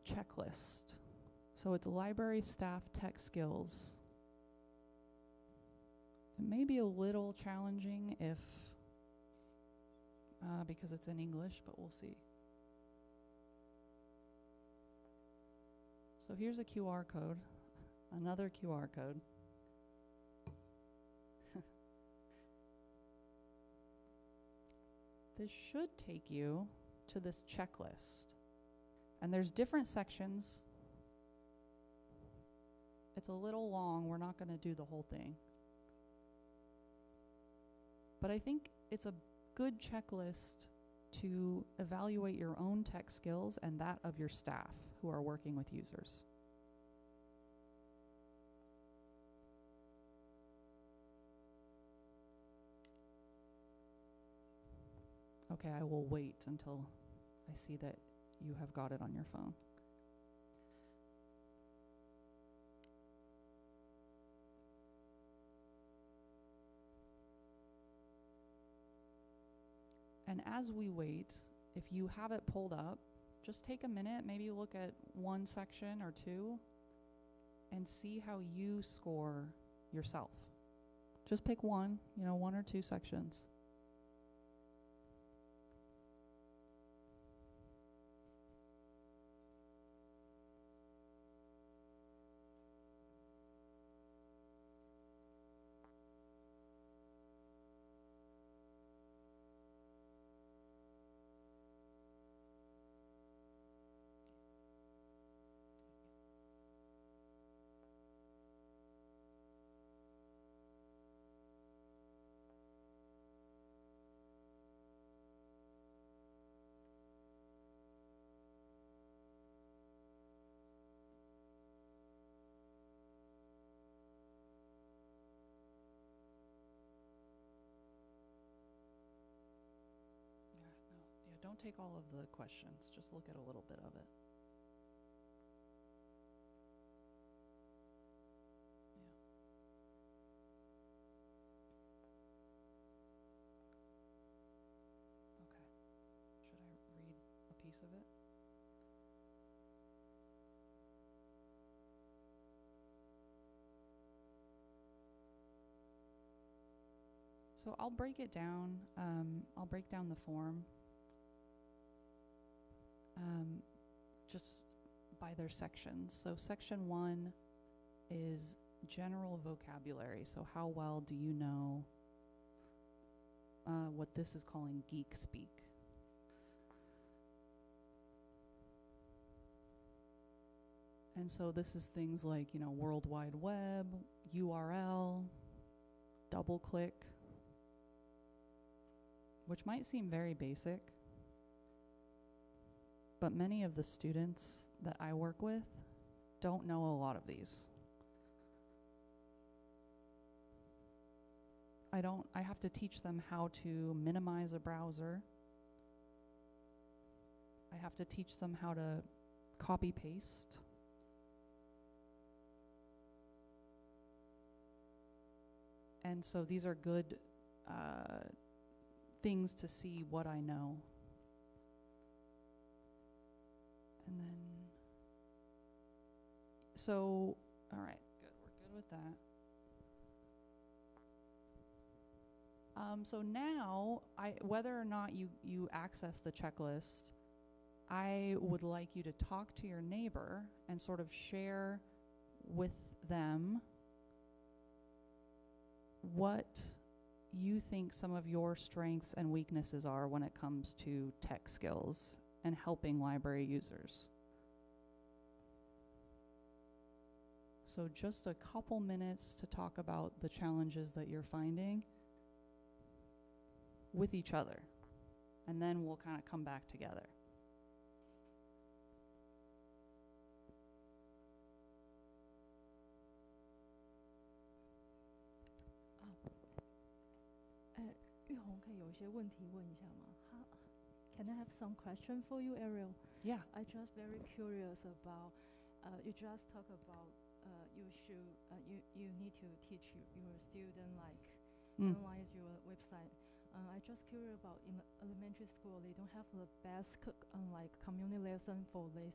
checklist. So it's library staff tech skills. It may be a little challenging if, because it's in English, but we'll see. So here's a QR code, another QR code. This should take you to this checklist. And there's different sections. It's a little long. We're not going to do the whole thing. But I think it's a good checklist to evaluate your own tech skills and that of your staff who are working with users. Okay, I will wait until I see that you have got it on your phone. And as we wait, if you have it pulled up, just take a minute, maybe look at one section or two, and see how you score yourself. Just pick one, one or two sections. Don't take all of the questions, just look at a little bit of it. Yeah. Okay. Should I read a piece of it? So I'll break it down. I'll break down the form. Just by their sections. So section 1 is general vocabulary. So how well do you know what this is calling geek speak? And so this is things like, World Wide Web, URL, double click, which might seem very basic. But many of the students that I work with don't know a lot of these. I have to teach them how to minimize a browser. I have to teach them how to copy paste. And so these are good things to see what I know. And then, so, all right, good, we're good with that. So now, whether or not you access the checklist, I would like you to talk to your neighbor and sort of share with them what you think some of your strengths and weaknesses are when it comes to tech skills and helping library users. So just a couple minutes to talk about the challenges that you're finding with each other, and then we'll kind of come back together. Can I have some question for you, Ariel? Yeah. I just very curious about, you just talk about you need to teach your student analyze your website. I just curious about in elementary school they don't have the best community lesson for this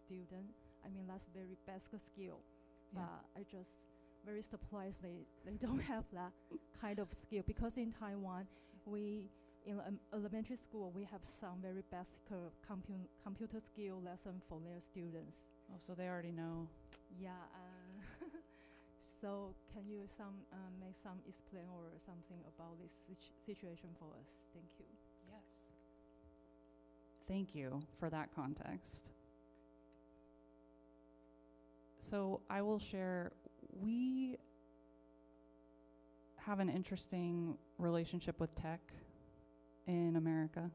student. I mean that's very basic skill. Yeah. I just very surprised they don't have that kind of skill, because in Taiwan in elementary school, we have some very basic computer skill lesson for their students. Oh, so they already know. Yeah. So can you make some explain or something about this situation for us? Thank you. Yes. Thank you for that context. So I will share we have an interesting relationship with tech in America.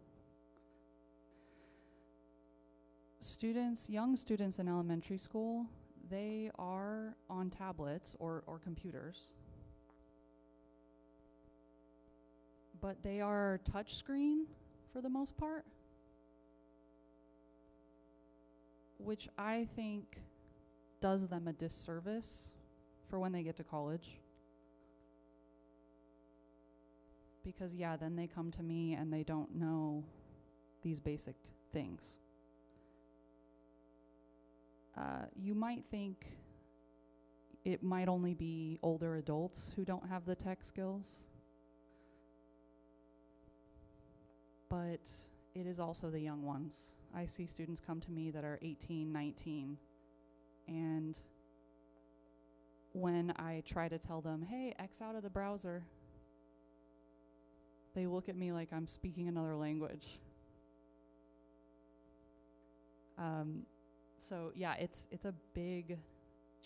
Young students in elementary school, they are on tablets or computers, but they are touchscreen for the most part, which I think does them a disservice for when they get to college. Because then they come to me and they don't know these basic things. You might think it might only be older adults who don't have the tech skills, but it is also the young ones. I see students come to me that are 18, 19, and when I try to tell them, hey, X out of the browser, they look at me like I'm speaking another language. So it's a big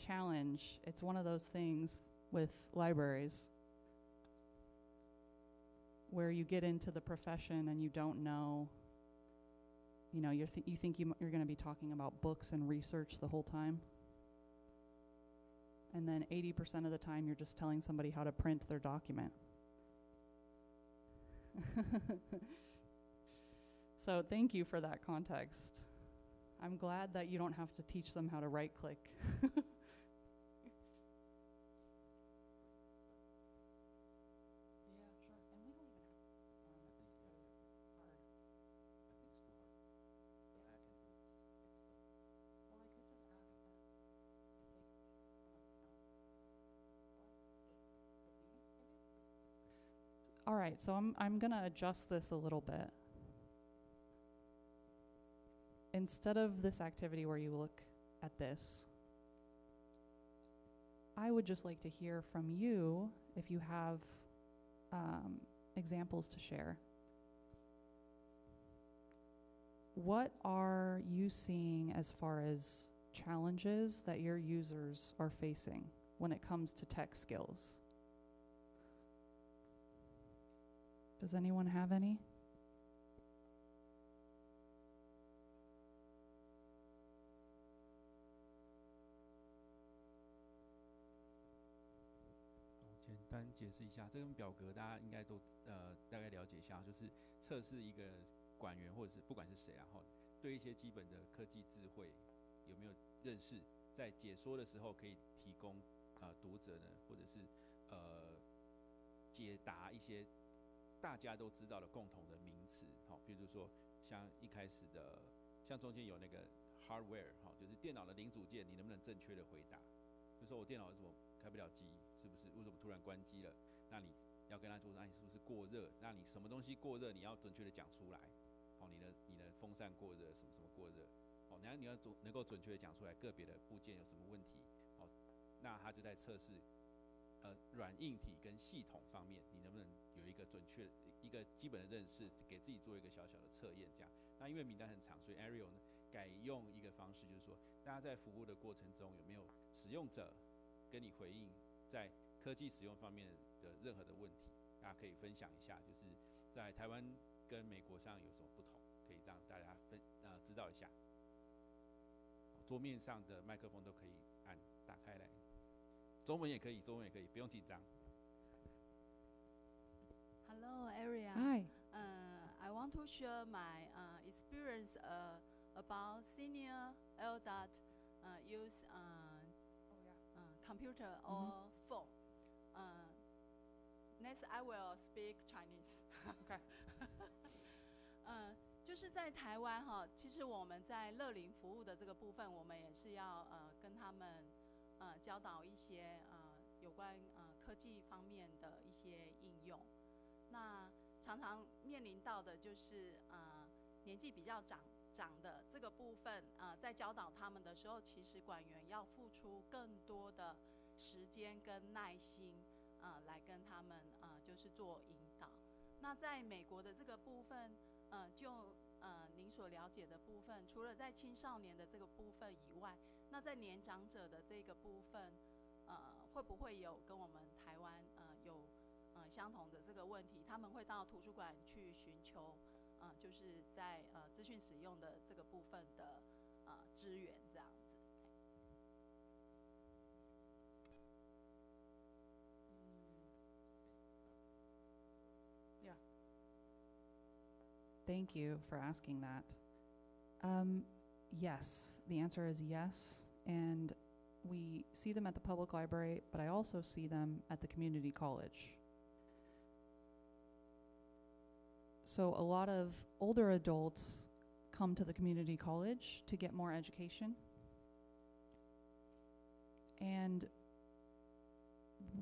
challenge. It's one of those things with libraries where you get into the profession and you don't know, you think you're going to be talking about books and research the whole time. And then 80% of the time you're just telling somebody how to print their document. So thank you for that context. I'm glad that you don't have to teach them how to right click. All right, so I'm gonna adjust this a little bit. Instead of this activity where you look at this, I would just like to hear from you if you have examples to share. What are you seeing as far as challenges that your users are facing when it comes to tech skills? Does anyone have any?简单解释一下，这份表格大家应该都大概了解一下，就是测试一个馆员或者是不管是谁啊，对一些基本的科技智慧有没有认识，在解说的时候可以提供读者呢，或者是解答一些大家都知道的共同的名词，比如说像一开始的，像中间有那个 hardware， 就是电脑的零组件，你能不能正确的回答？就说我电脑为什么开不了机，是不是？为什么突然关机了？那你要跟他说，那你是不是过热？那你什么东西过热，你要准确的讲出来。你的风扇过热，什么什么过热，然后你要能够准确的讲出来个别的部件有什么问题，那他就在测试软硬体跟系统方面，你能不能有一个准确一个基本的认识，给自己做一个小小的测验这样。那因为名单很长，所以 Ariel 呢改用一个方式，就是说大家在服务的过程中有没有使用者跟你回应在科技使用方面的任何的问题，大家可以分享一下，就是在台湾跟美国上有什么不同，可以让大家知道一下。桌面上的麦克风都可以打开来，中文也可以，不用紧张。Hello, Ariel. Hi. I want to share my experience about senior adult use computer or phone. Next, I will speak Chinese. Okay. 就是在台湾哈，其实我们在乐龄服务的这个部分，我们也是要跟他们教导一些有关科技方面的一些应用。那常常面临到的就是年纪比较长的这个部分，在教导他们的时候，其实馆员要付出更多的时间跟耐心来跟他们就是做引导。那在美国的这个部分，就您所了解的部分，除了在青少年的这个部分以外，那在年长者的这个部分，会不会有跟我们台湾有相同的这个问题？他们会到图书馆去寻求就是在资讯使用的这个部分的支援这样子。Yeah. Thank you for asking that. Yes, the answer is yes, and we see them at the public library, but I also see them at the community college. So a lot of older adults come to the community college to get more education. And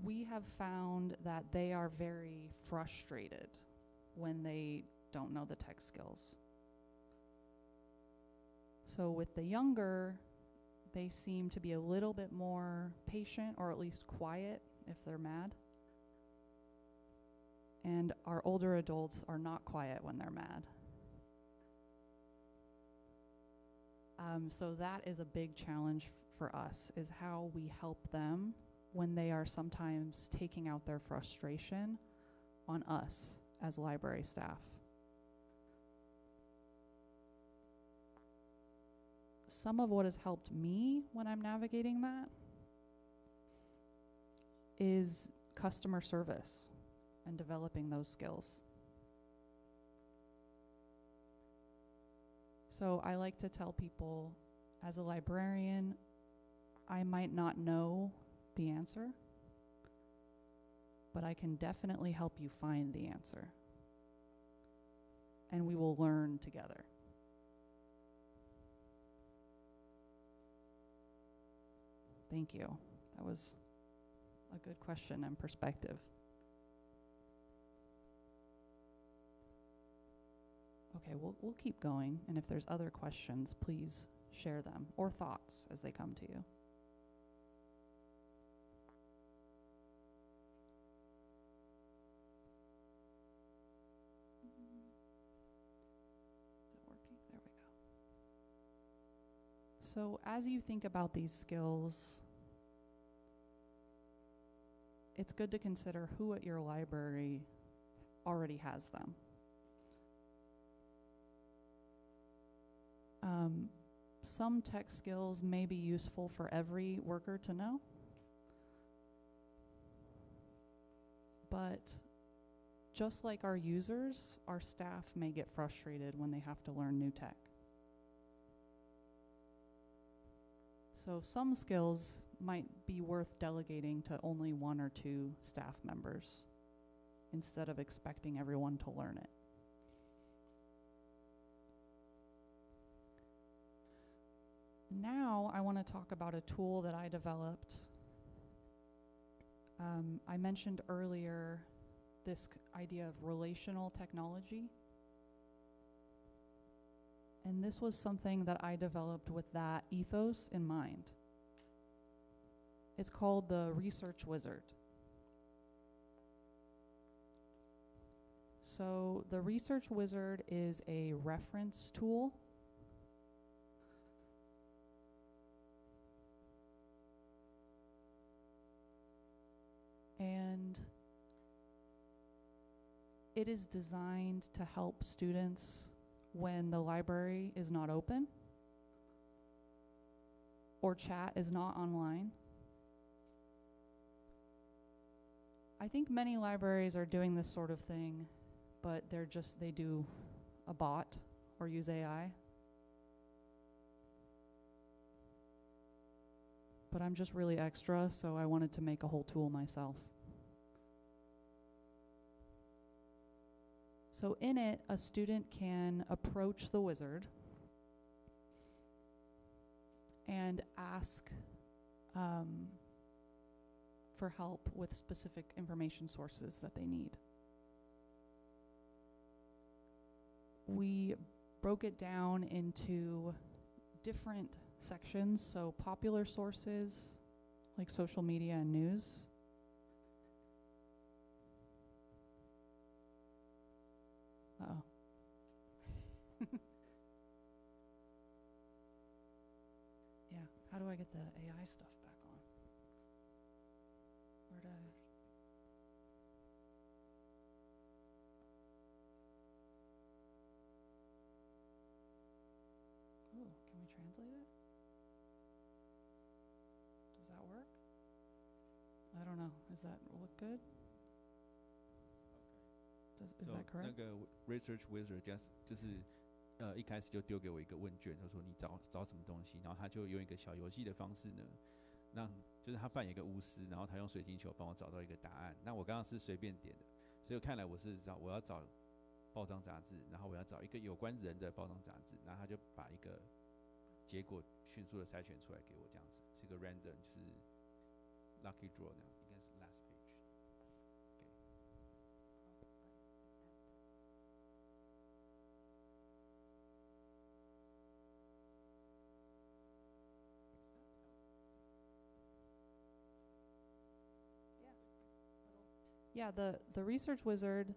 we have found that they are very frustrated when they don't know the tech skills. So with the younger, they seem to be a little bit more patient, or at least quiet if they're mad. And our older adults are not quiet when they're mad. So that is a big challenge for us, is how we help them when they are sometimes taking out their frustration on us as library staff. Some of what has helped me when I'm navigating that is customer service and developing those skills. So I like to tell people, as a librarian, I might not know the answer, but I can definitely help you find the answer. And we will learn together. Thank you. That was a good question and perspective. Okay, we'll keep going, and if there's other questions, please share them, or thoughts as they come to you. Is it working? There we go. So as you think about these skills, it's good to consider who at your library already has them. Some tech skills may be useful for every worker to know, but just like our users, our staff may get frustrated when they have to learn new tech. So some skills might be worth delegating to only 1 or 2 staff members instead of expecting everyone to learn it. Now I want to talk about a tool that I developed. I mentioned earlier this idea of relational technology. And this was something that I developed with that ethos in mind. It's called the Research Wizard. So the Research Wizard is a reference tool. And it is designed to help students when the library is not open or chat is not online. I think many libraries are doing this sort of thing, but they do a bot or use AI. But I'm just really extra, so I wanted to make a whole tool myself. So in it, a student can approach the wizard and ask for help with specific information sources that they need. We broke it down into different sections, so popular sources like social media and news. Uh-oh. Yeah, how do I get the AI stuff back on? where to? Oh, can we translate it? Does that work? I don't know. Does that look good? Is that 那 correct? 个 Research Wizard 就是一开始就丢给我一个问卷，他说你找什么东西，然后他就用一个小游戏的方式呢，让就是他扮演一个巫师，然后他用水晶球帮我找到一个答案。那我刚刚是随便点的，所以看来我要找报章杂志，然后我要找一个有关人的报章杂志，然后他就把一个结果迅速的筛选出来给我，这样子是一个 random 就是 lucky draw 那样，应该是 last page。Yeah, the Research Wizard,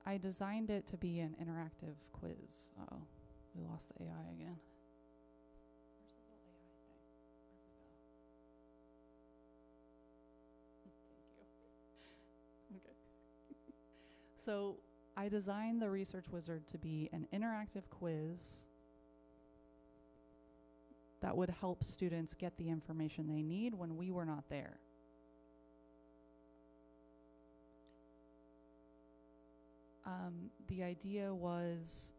I designed it to be an interactive quiz. Uh-oh, we lost the AI again. Where's the little AI thing? Where'd it go? Thank you. Okay. So I designed the Research Wizard to be an interactive quiz that would help students get the information they need when we were not there. The idea was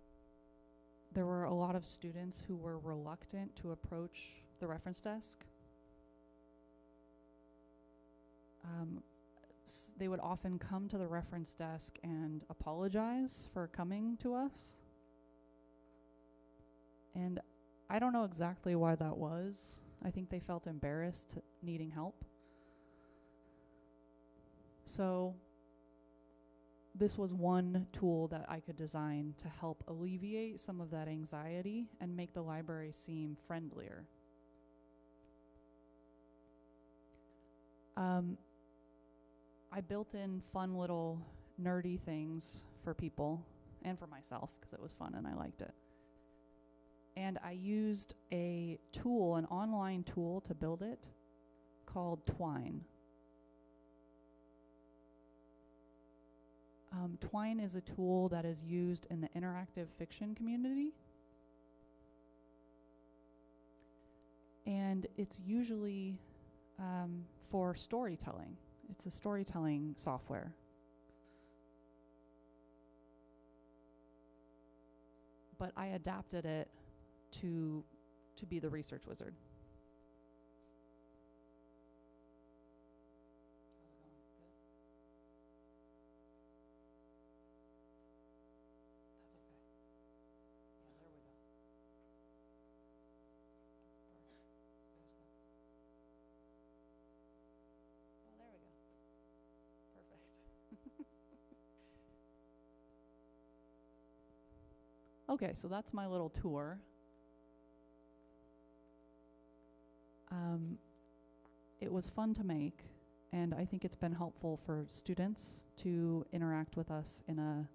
there were a lot of students who were reluctant to approach the reference desk. They would often come to the reference desk and apologize for coming to us. And I don't know exactly why that was. I think they felt embarrassed needing help. So this was one tool that I could design to help alleviate some of that anxiety and make the library seem friendlier. I built in fun little nerdy things for people and for myself because it was fun and I liked it. And I used a tool, an online tool to build it called Twine. Twine is a tool that is used in the interactive fiction community. And it's usually for storytelling. It's a storytelling software. But I adapted it to be the Research Wizard. Okay, so that's my little tour. It was fun to make, and I think it's been helpful for students to interact with us in a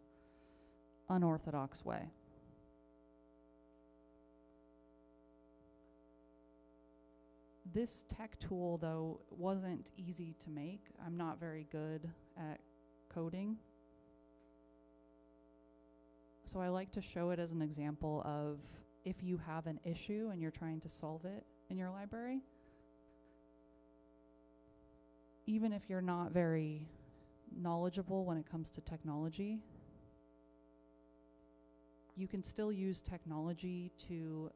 unorthodox way. This tech tool, though, wasn't easy to make. I'm not very good at coding. So I like to show it as an example of if you have an issue and you're trying to solve it in your library, even if you're not very knowledgeable when it comes to technology, you can still use technology to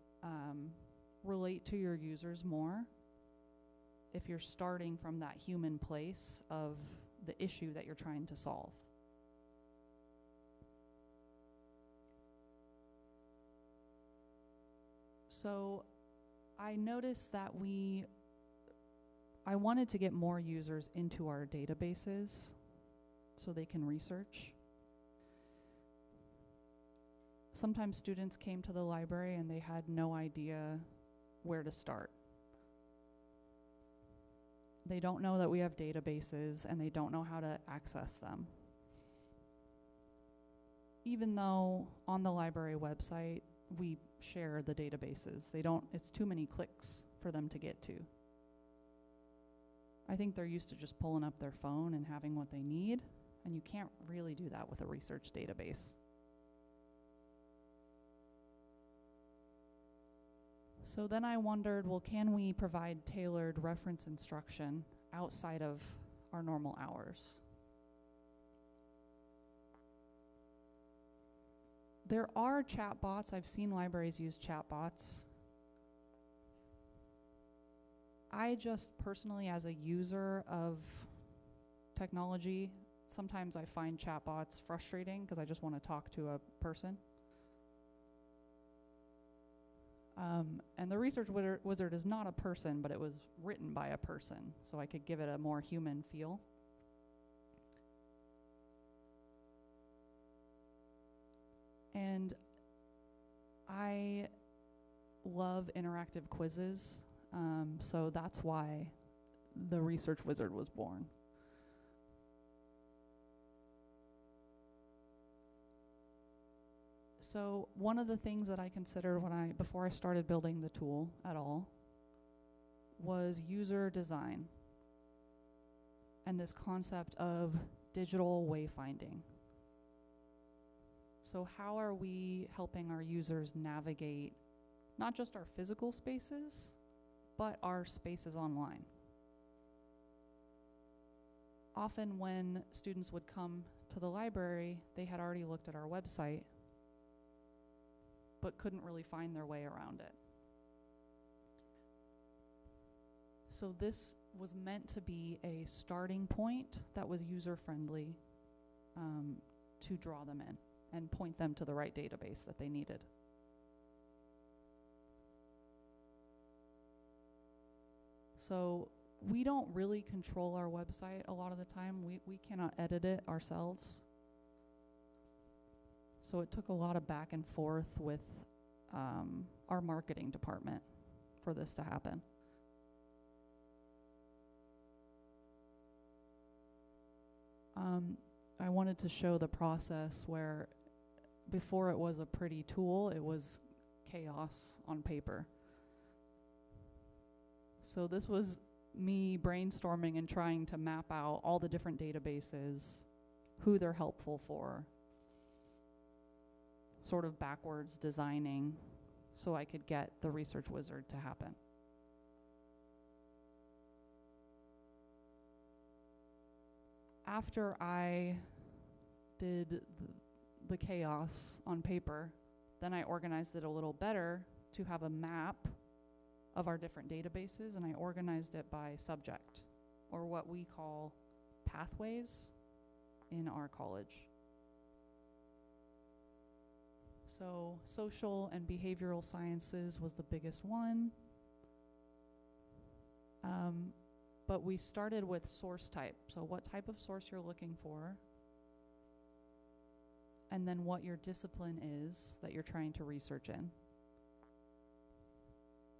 relate to your users more if you're starting from that human place of the issue that you're trying to solve. So I noticed that I wanted to get more users into our databases so they can research. Sometimes students came to the library and they had no idea where to start. They don't know that we have databases and they don't know how to access them. Even though on the library website we share the databases, it's too many clicks for them to get to. I think they're used to just pulling up their phone and having what they need, and you can't really do that with a research database. So then I wondered, well, can we provide tailored reference instruction outside of our normal hours? There are chatbots. I've seen libraries use chatbots. I just personally, as a user of technology, sometimes I find chatbots frustrating because I just want to talk to a person. And the research wizard is not a person, but it was written by a person, so I could give it a more human feel. And I love interactive quizzes, so that's why the research wizard was born. So one of the things that I considered before I started building the tool at all was user design and this concept of digital wayfinding. So how are we helping our users navigate not just our physical spaces, but our spaces online? Often when students would come to the library, they had already looked at our website, but couldn't really find their way around it. So this was meant to be a starting point that was user-friendly to draw them in and point them to the right database that they needed. So we don't really control our website a lot of the time. We cannot edit it ourselves. So it took a lot of back and forth with our marketing department for this to happen. I wanted to show the process where before it was a pretty tool, it was chaos on paper. So this was me brainstorming and trying to map out all the different databases, who they're helpful for, sort of backwards designing so I could get the research wizard to happen. After I did the chaos on paper, then I organized it a little better to have a map of our different databases, and I organized it by subject, or what we call pathways in our college. So social and behavioral sciences was the biggest one. But we started with source type. So what type of source you're looking for, and then what your discipline is that you're trying to research in.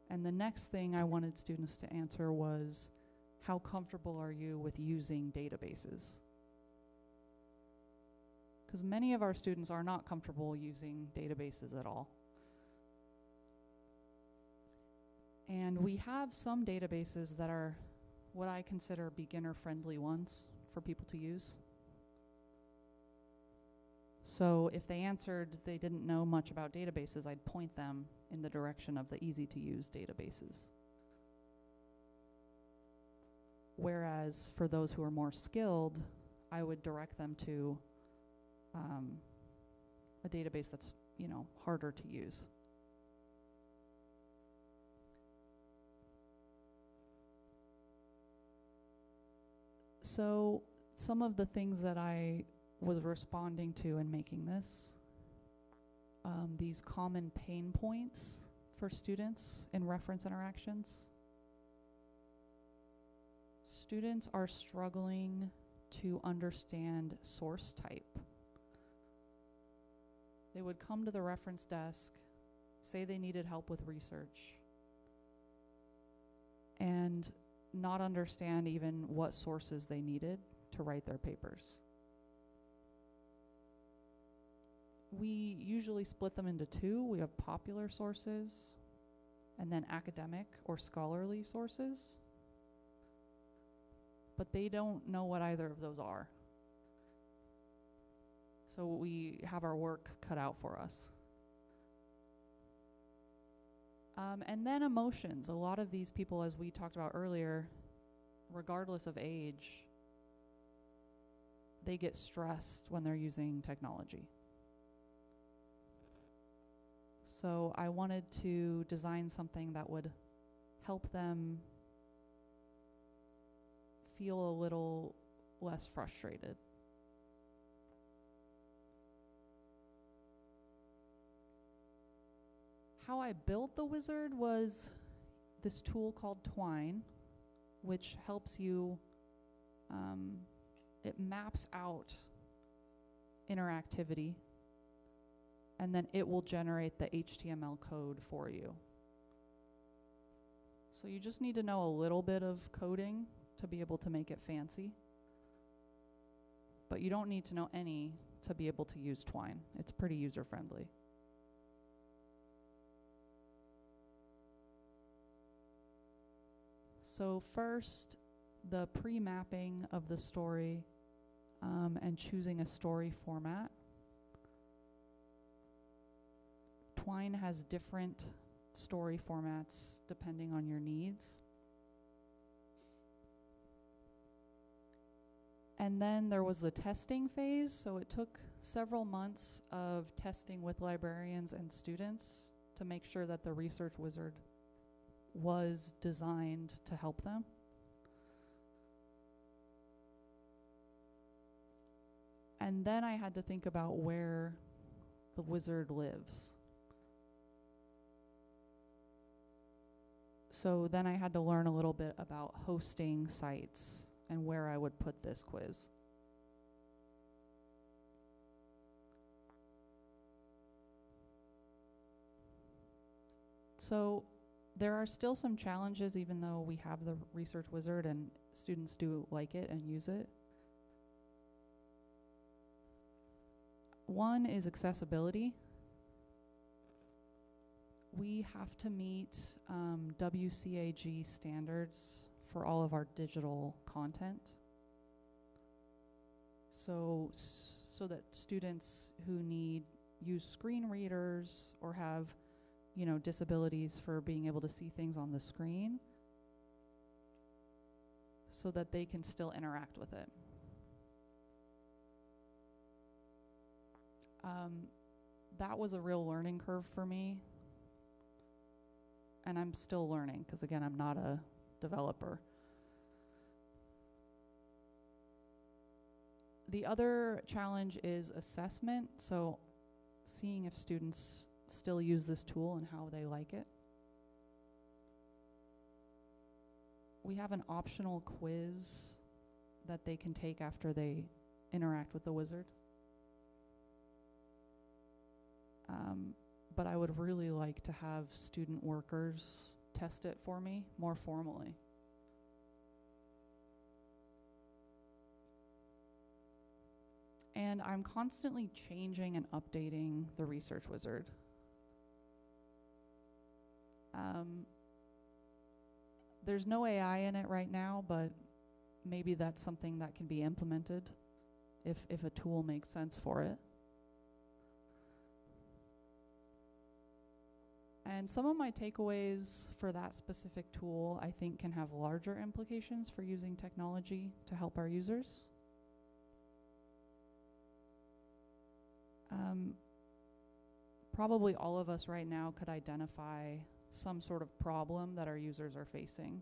And the next thing I wanted students to answer was, how comfortable are you with using databases? Because many of our students are not comfortable using databases at all. And we have some databases that are what I consider beginner-friendly ones for people to use. So if they answered they didn't know much about databases, I'd point them in the direction of the easy-to-use databases. Whereas for those who are more skilled, I would direct them to a database that's, harder to use. So some of the things that I was responding to in making this, these common pain points for students in reference interactions. Students are struggling to understand source type. They would come to the reference desk, say they needed help with research, and not understand even what sources they needed to write their papers. We usually split them into two. We have popular sources and then academic or scholarly sources. but they don't know what either of those are. So we have our work cut out for us. And then emotions. A lot of these people, as we talked about earlier, regardless of age, they get stressed when they're using technology. So I wanted to design something that would help them feel a little less frustrated. How I built the wizard was this tool called Twine, which helps you, it maps out interactivity, and then it will generate the HTML code for you. So you just need to know a little bit of coding to be able to make it fancy. But you don't need to know any to be able to use Twine. It's pretty user-friendly. So first, the pre-mapping of the story and choosing a story format. Twine has different story formats depending on your needs. And then there was the testing phase, so it took several months of testing with librarians and students to make sure that the research wizard was designed to help them. And then I had to think about where the wizard lives. So then I had to learn a little bit about hosting sites and where I would put this quiz. So there are still some challenges even though we have the research wizard and students do like it and use it. One is accessibility. We have to meet WCAG standards for all of our digital content. So that students who use screen readers or have, disabilities for being able to see things on the screen, so that they can still interact with it. That was a real learning curve for me. And I'm still learning, because again, I'm not a developer. The other challenge is assessment, so seeing if students still use this tool and how they like it. We have an optional quiz that they can take after they interact with the wizard. But I would really like to have student workers test it for me more formally. And I'm constantly changing and updating the research wizard. There's no AI in it right now, but maybe that's something that can be implemented if a tool makes sense for it. And some of my takeaways for that specific tool, I think, can have larger implications for using technology to help our users. Probably all of us right now could identify some sort of problem that our users are facing.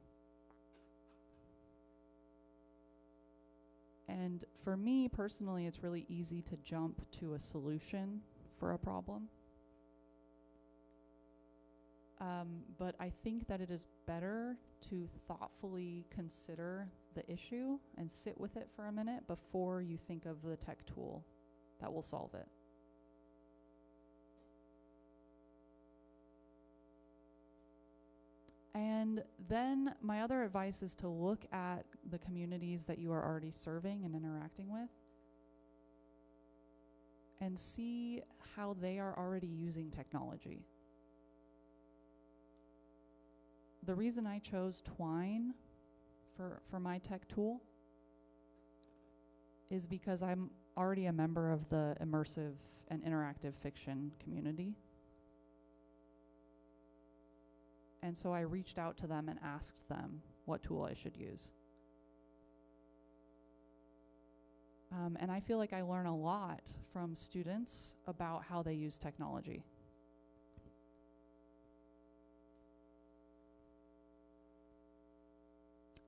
And for me personally, it's really easy to jump to a solution for a problem. But I think that it is better to thoughtfully consider the issue and sit with it for a minute before you think of the tech tool that will solve it. And then my other advice is to look at the communities that you are already serving and interacting with and see how they are already using technology. The reason I chose Twine for my tech tool is because I'm already a member of the immersive and interactive fiction community. And so I reached out to them and asked them what tool I should use. And I feel like I learn a lot from students about how they use technology.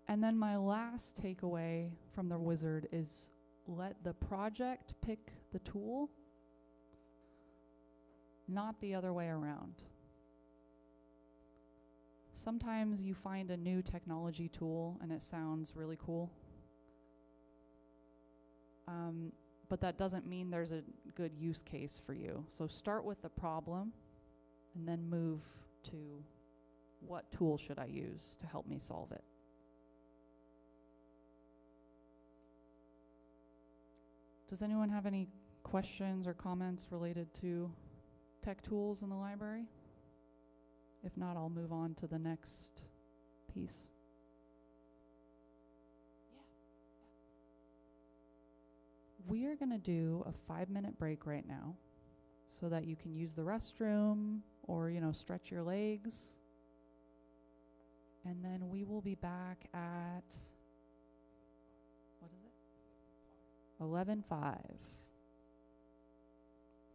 And then my last takeaway from the wizard is let the project pick the tool, not the other way around. Sometimes you find a new technology tool and it sounds really cool. But that doesn't mean there's a good use case for you. So start with the problem and then move to what tool should I use to help me solve it. Does anyone have any questions or comments related to tech tools in the library? If not, I'll move on to the next piece. We are going to do a 5-minute break right now so that you can use the restroom or, stretch your legs. And then we will be back at, what is it? 11:05.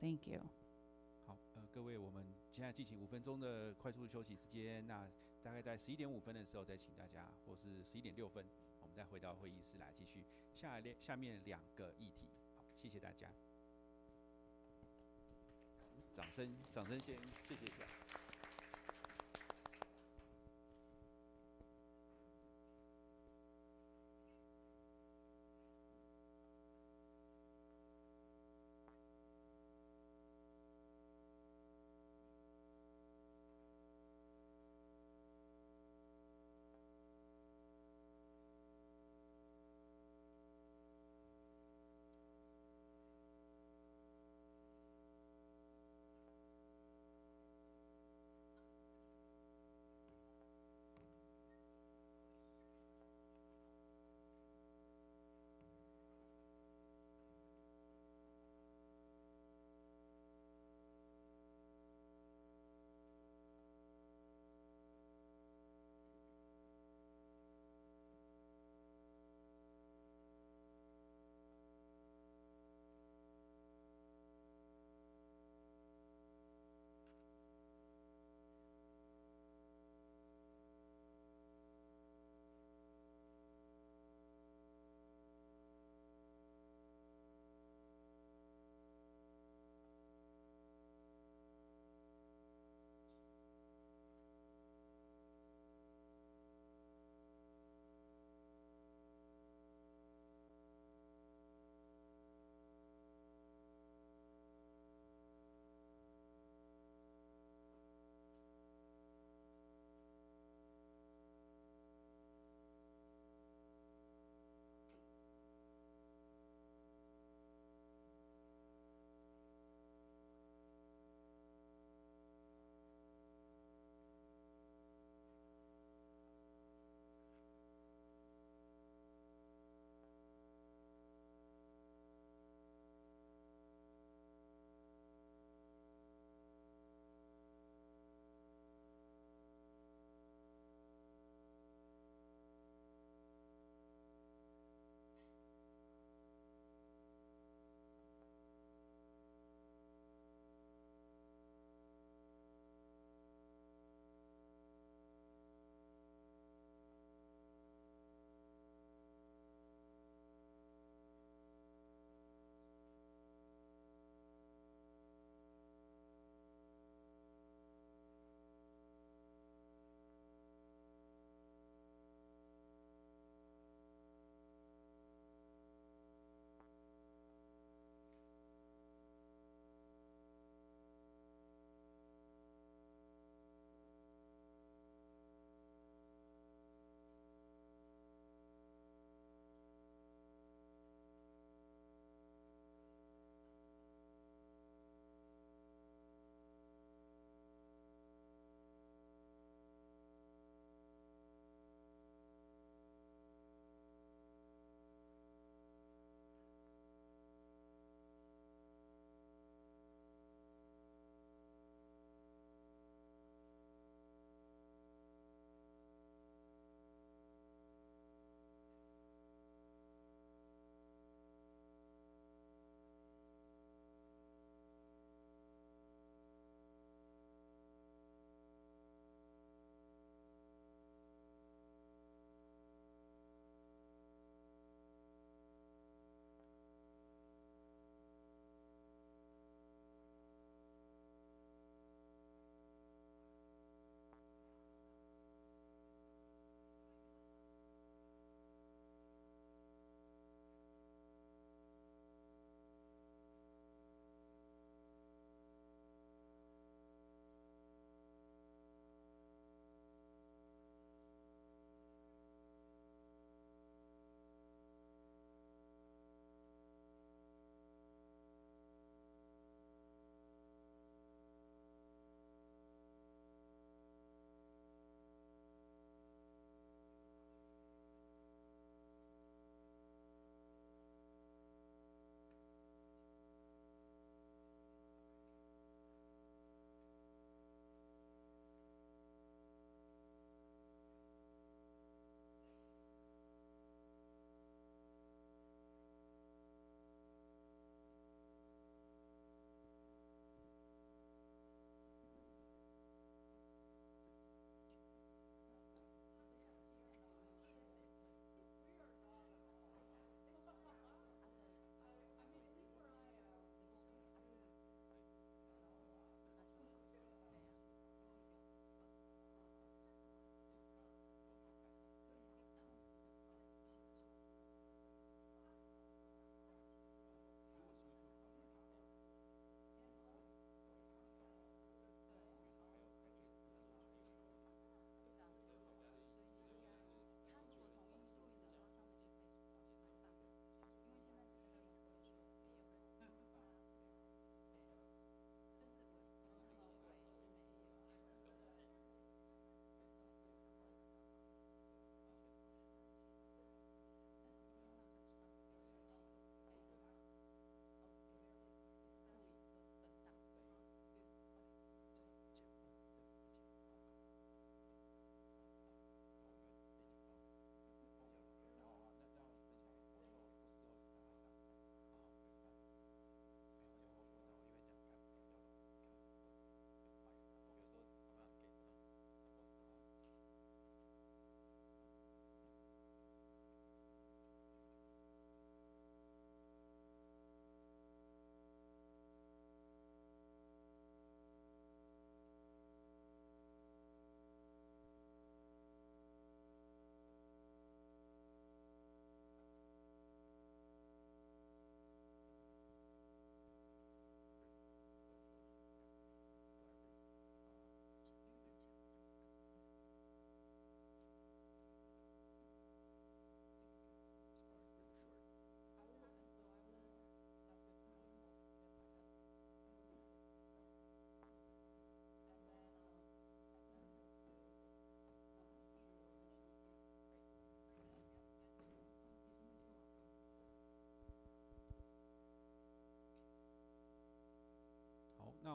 Thank you. 好，各位，我们现在进行5分钟的快速休息时间。那大概在11点5分的时候，再请大家，或是11点6分，我们再回到会议室来继续下面2个议题。好，谢谢大家。掌声先谢谢一下。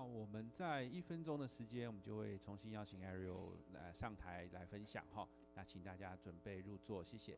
那我们在1分钟的时间，我们就会重新邀请 Ariel 来上台来分享哈。那请大家准备入座，谢谢。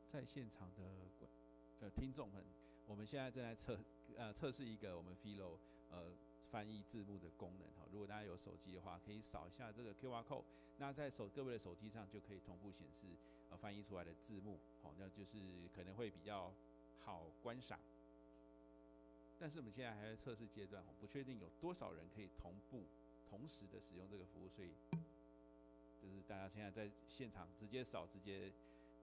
在现场的听众们，我们现在正在测试一个我们 Philo 翻译字幕的功能哈。如果大家有手机的话，可以扫一下这个 QR code， 那在各位的手机上就可以同步显示翻译出来的字幕，好，那就是可能会比较好观赏。但是我们现在还在测试阶段，不确定有多少人可以同时的使用这个服务，所以就是大家现在在现场直接扫，直接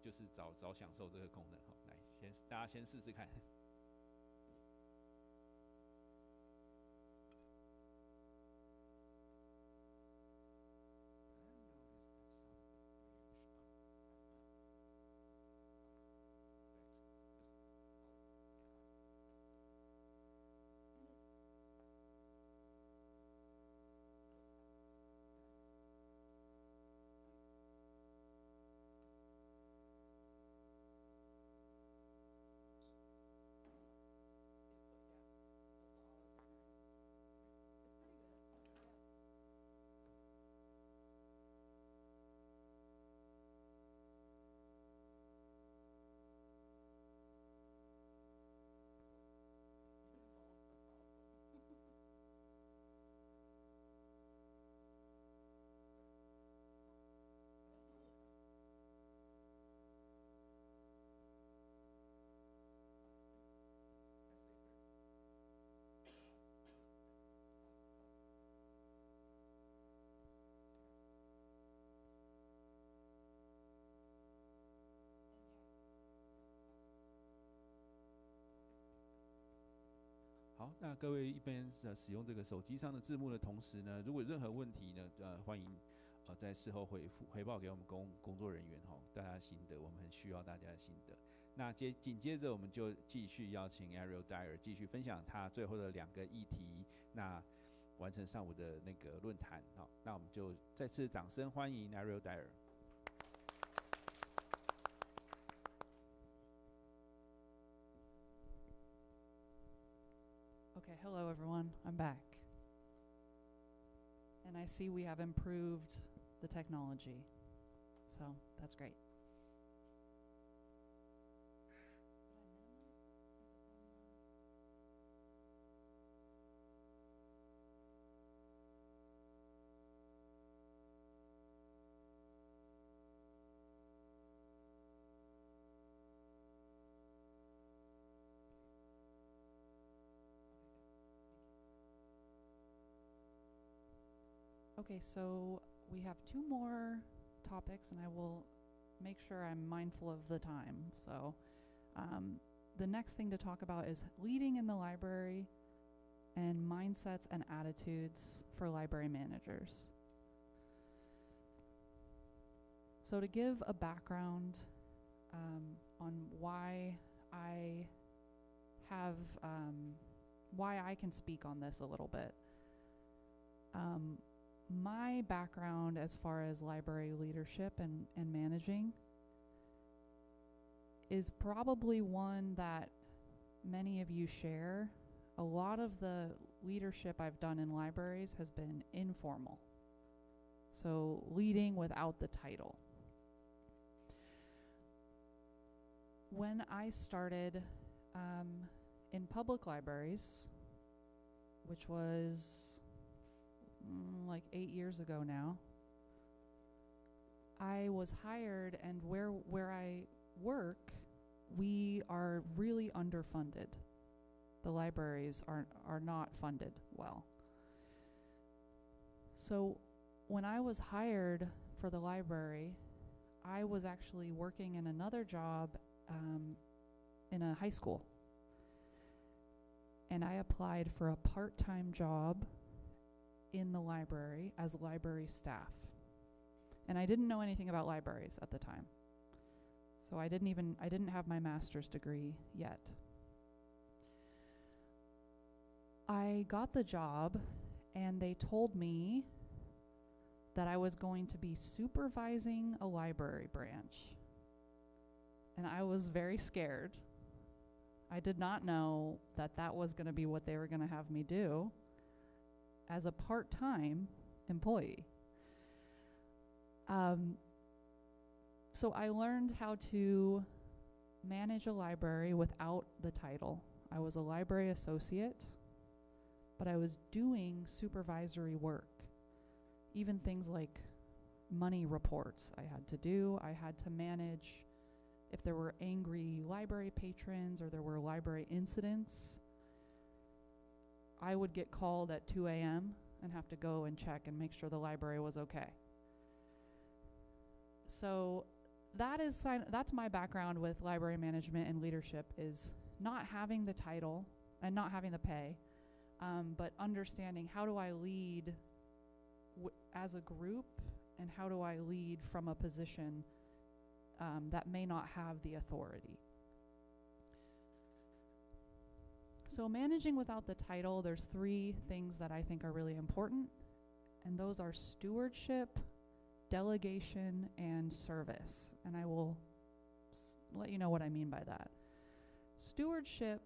就是早享受这个功能。好，来大家先试试看。好，那各位一边使用这个手机上的字幕的同时呢，如果有任何问题呢，欢迎在事后回报给我们工作人员哈，大家的心得，我们很需要大家的心得。那紧接着我们就继续邀请 Ariel Dyer 继续分享他最后的2个议题，那完成上午的那个论坛。好，那我们就再次掌声欢迎 Ariel Dyer。Okay, hello everyone, I'm back. And I see we have improved the technology, so that's great. Okay, so we have 2 more topics, and I will make sure I'm mindful of the time. So the next thing to talk about is leading in the library and mindsets and attitudes for library managers. So to give a background on why I can speak on this a little bit. My background as far as library leadership and managing is probably one that many of you share. A lot of the leadership I've done in libraries has been informal. So leading without the title. When I started in public libraries, which was like 8 years ago now, I was hired, and where I work, we are really underfunded. The libraries are not funded well. So when I was hired for the library, I was actually working in another job in a high school. And I applied for a part-time job in the library as library staff. And I didn't know anything about libraries at the time. So I didn't have my master's degree yet. I got the job, and they told me that I was going to be supervising a library branch. And I was very scared. I did not know that that was going to be what they were going to have me do as a part-time employee. So I learned how to manage a library without the title. I was a library associate, but I was doing supervisory work. Even things like money reports I had to do. I had to manage if there were angry library patrons or there were library incidents. I would get called at 2 a.m. and have to go and check and make sure the library was okay. So that's my background with library management and leadership, is not having the title and not having the pay, but understanding how do I lead as a group, and how do I lead from a position that may not have the authority. So managing without the title, there's 3 things that I think are really important, and those are stewardship, delegation, and service. And I will let you know what I mean by that. Stewardship,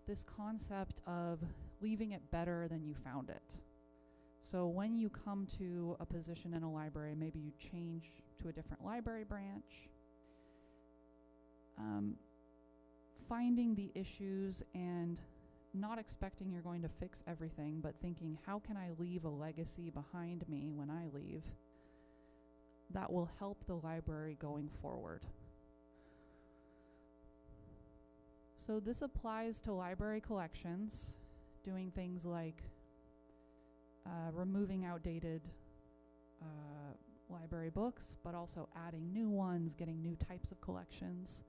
this concept of leaving it better than you found it. So when you come to a position in a library, maybe you change to a different library branch, finding the issues and not expecting you're going to fix everything, but thinking, how can I leave a legacy behind me when I leave that will help the library going forward? So this applies to library collections, doing things like removing outdated library books, but also adding new ones, getting new types of collections.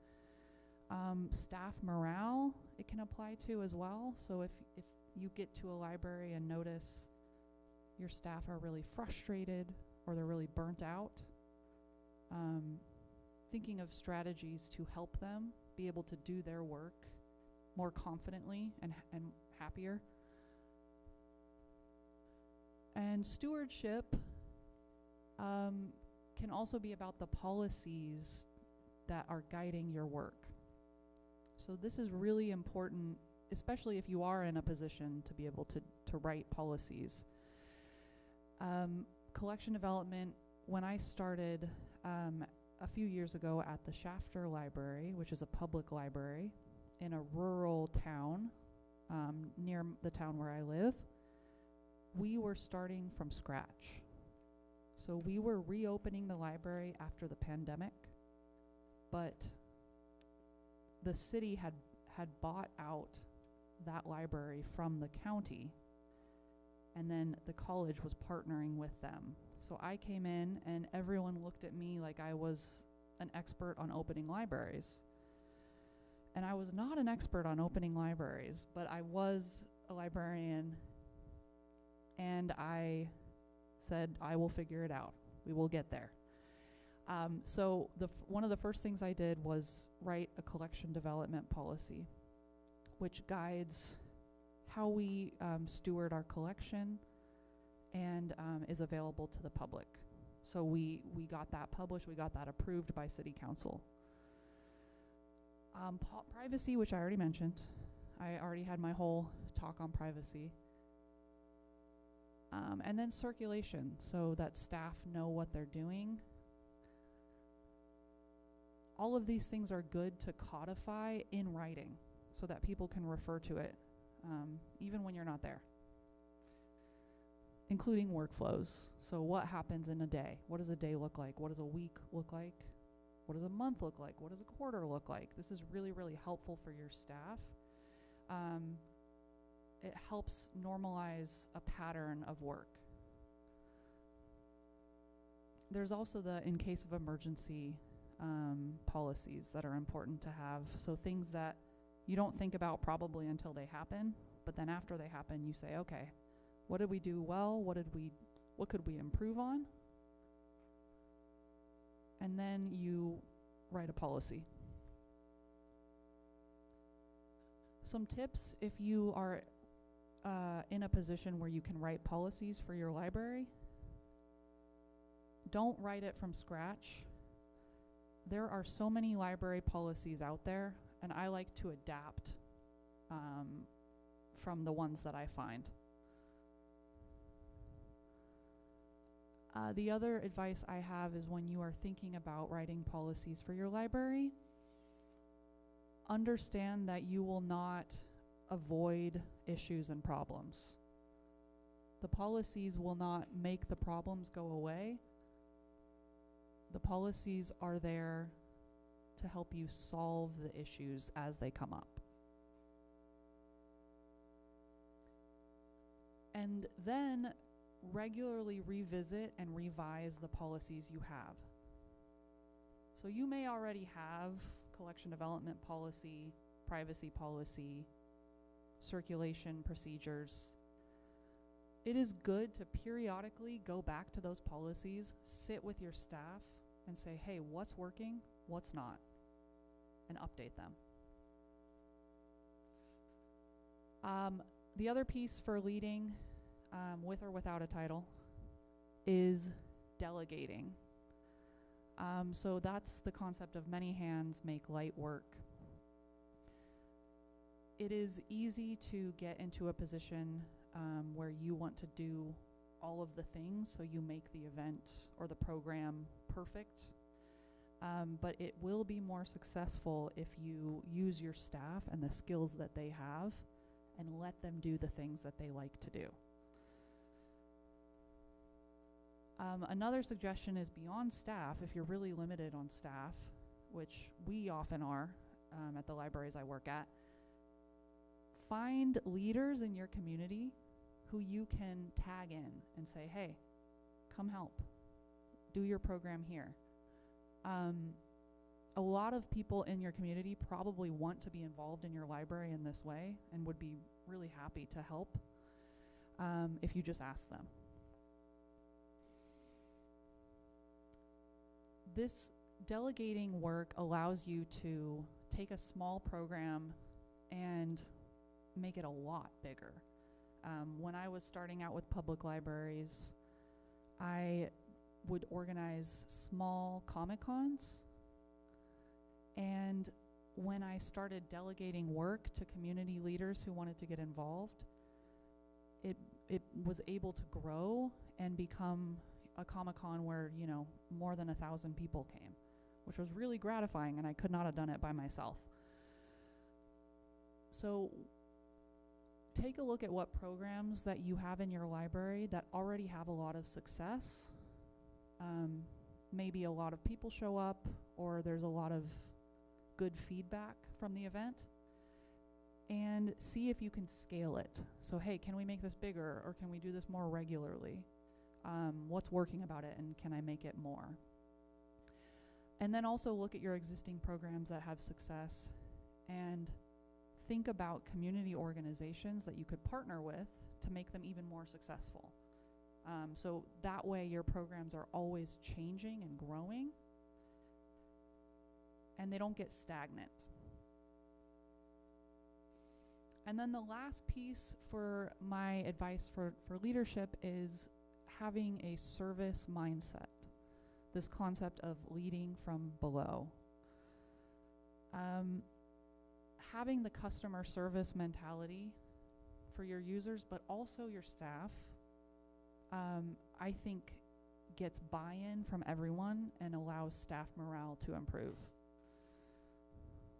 Staff morale, it can apply to as well. So if you get to a library and notice your staff are really frustrated or they're really burnt out, thinking of strategies to help them be able to do their work more confidently and happier. And stewardship can also be about the policies that are guiding your work. So this is really important, especially if you are in a position to be able to write policies. Collection development, when I started a few years ago at the Shafter Library, which is a public library in a rural town near the town where I live, we were starting from scratch. So we were reopening the library after the pandemic, but the city had bought out that library from the county, and then the college was partnering with them. So I came in and everyone looked at me like I was an expert on opening libraries. And I was not an expert on opening libraries, but I was a librarian, and I said, I will figure it out. We will get there. So one of the first things I did was write a collection development policy, which guides how we steward our collection and is available to the public. So we got that published, we got that approved by City Council. Privacy, which I already mentioned. I already had my whole talk on privacy. And then circulation, so that staff know what they're doing. All of these things are good to codify in writing so that people can refer to it, even when you're not there. including workflows. So what happens in a day? What does a day look like? What does a week look like? What does a month look like? What does a quarter look like? This is really, really helpful for your staff. It helps normalize a pattern of work. There's also the in case of emergency policies that are important to have. So things that you don't think about probably until they happen, but then after they happen, you say, okay, what did we do well? What could we improve on? And then you write a policy. Some tips if you are in a position where you can write policies for your library. Don't write it from scratch. There are so many library policies out there, and I like to adapt from the ones that I find. The other advice I have is when you are thinking about writing policies for your library, understand that you will not avoid issues and problems. The policies will not make the problems go away. The policies are there to help you solve the issues as they come up. And then regularly revisit and revise the policies you have. So you may already have collection development policy, privacy policy, circulation procedures. It is good to periodically go back to those policies, sit with your staff, and say, hey, what's working, what's not, and update them. The other piece for leading, with or without a title, is delegating. So that's the concept of many hands make light work. It is easy to get into a position where you want to do all of the things, so you make the event or the program perfect. But it will be more successful if you use your staff and the skills that they have and let them do the things that they like to do. Another suggestion is beyond staff, if you're really limited on staff, which we often are at the libraries I work at, find leaders in your community who you can tag in and say, hey, come help, do your program here. A lot of people in your community probably want to be involved in your library in this way and would be really happy to help if you just ask them. This delegating work allows you to take a small program and make it a lot bigger. When I was starting out with public libraries, I would organize small Comic-Cons, and when I started delegating work to community leaders who wanted to get involved, it was able to grow and become a Comic-Con where, you know, more than 1,000 people came, which was really gratifying, and I could not have done it by myself. So take a look at what programs that you have in your library that already have a lot of success. Maybe a lot of people show up, or there's a lot of good feedback from the event, and see if you can scale it. So, hey, can we make this bigger, or can we do this more regularly? What's working about it, and can I make it more? And then also look at your existing programs that have success and think about community organizations that you could partner with to make them even more successful. So that way your programs are always changing and growing, and they don't get stagnant. And then the last piece for my advice for leadership is having a service mindset, this concept of leading from below. Having the customer service mentality for your users, but also your staff, I think gets buy-in from everyone and allows staff morale to improve.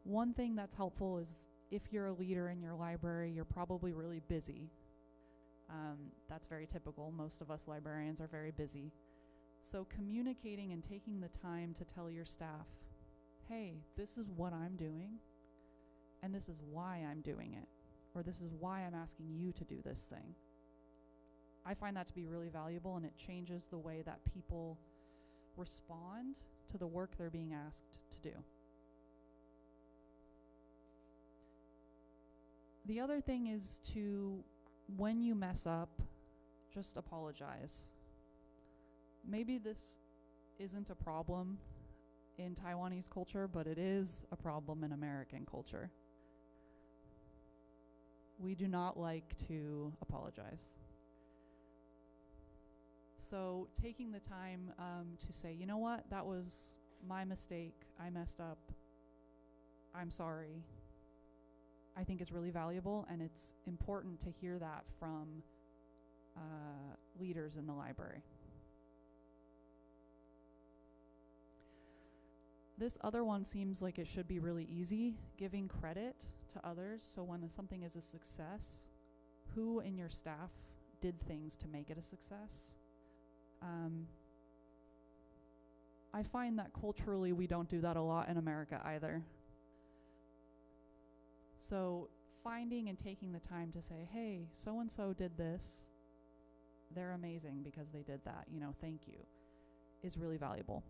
One thing that's helpful is if you're a leader in your library, you're probably really busy. That's very typical. Most of us librarians are very busy. So communicating and taking the time to tell your staff, hey, this is what I'm doing, and this is why I'm doing it, or this is why I'm asking you to do this thing. I find that to be really valuable, and it changes the way that people respond to the work they're being asked to do. The other thing is to, when you mess up, just apologize. Maybe this isn't a problem in Taiwanese culture, but it is a problem in American culture. We do not like to apologize. So taking the time to say, you know what, that was my mistake, I messed up, I'm sorry, I think it's really valuable, and it's important to hear that from leaders in the library. This other one seems like it should be really easy, giving credit to others. So when something is a success, who in your staff did things to make it a success? I find that culturally we don't do that a lot in America either. So finding and taking the time to say, hey, so-and-so did this, they're amazing because they did that, you know, thank you, is really valuable.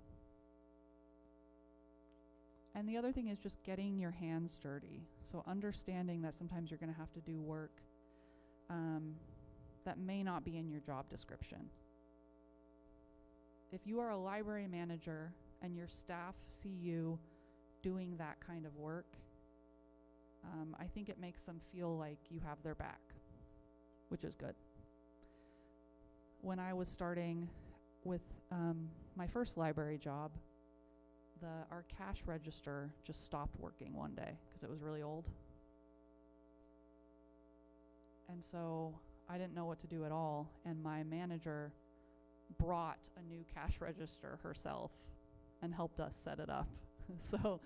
And the other thing is just getting your hands dirty. So understanding that sometimes you're going to have to do work that may not be in your job description. If you are a library manager and your staff see you doing that kind of work, I think it makes them feel like you have their back, which is good. When I was starting with my first library job, our cash register just stopped working one day because it was really old. And so I didn't know what to do at all, and my manager brought a new cash register herself and helped us set it up. So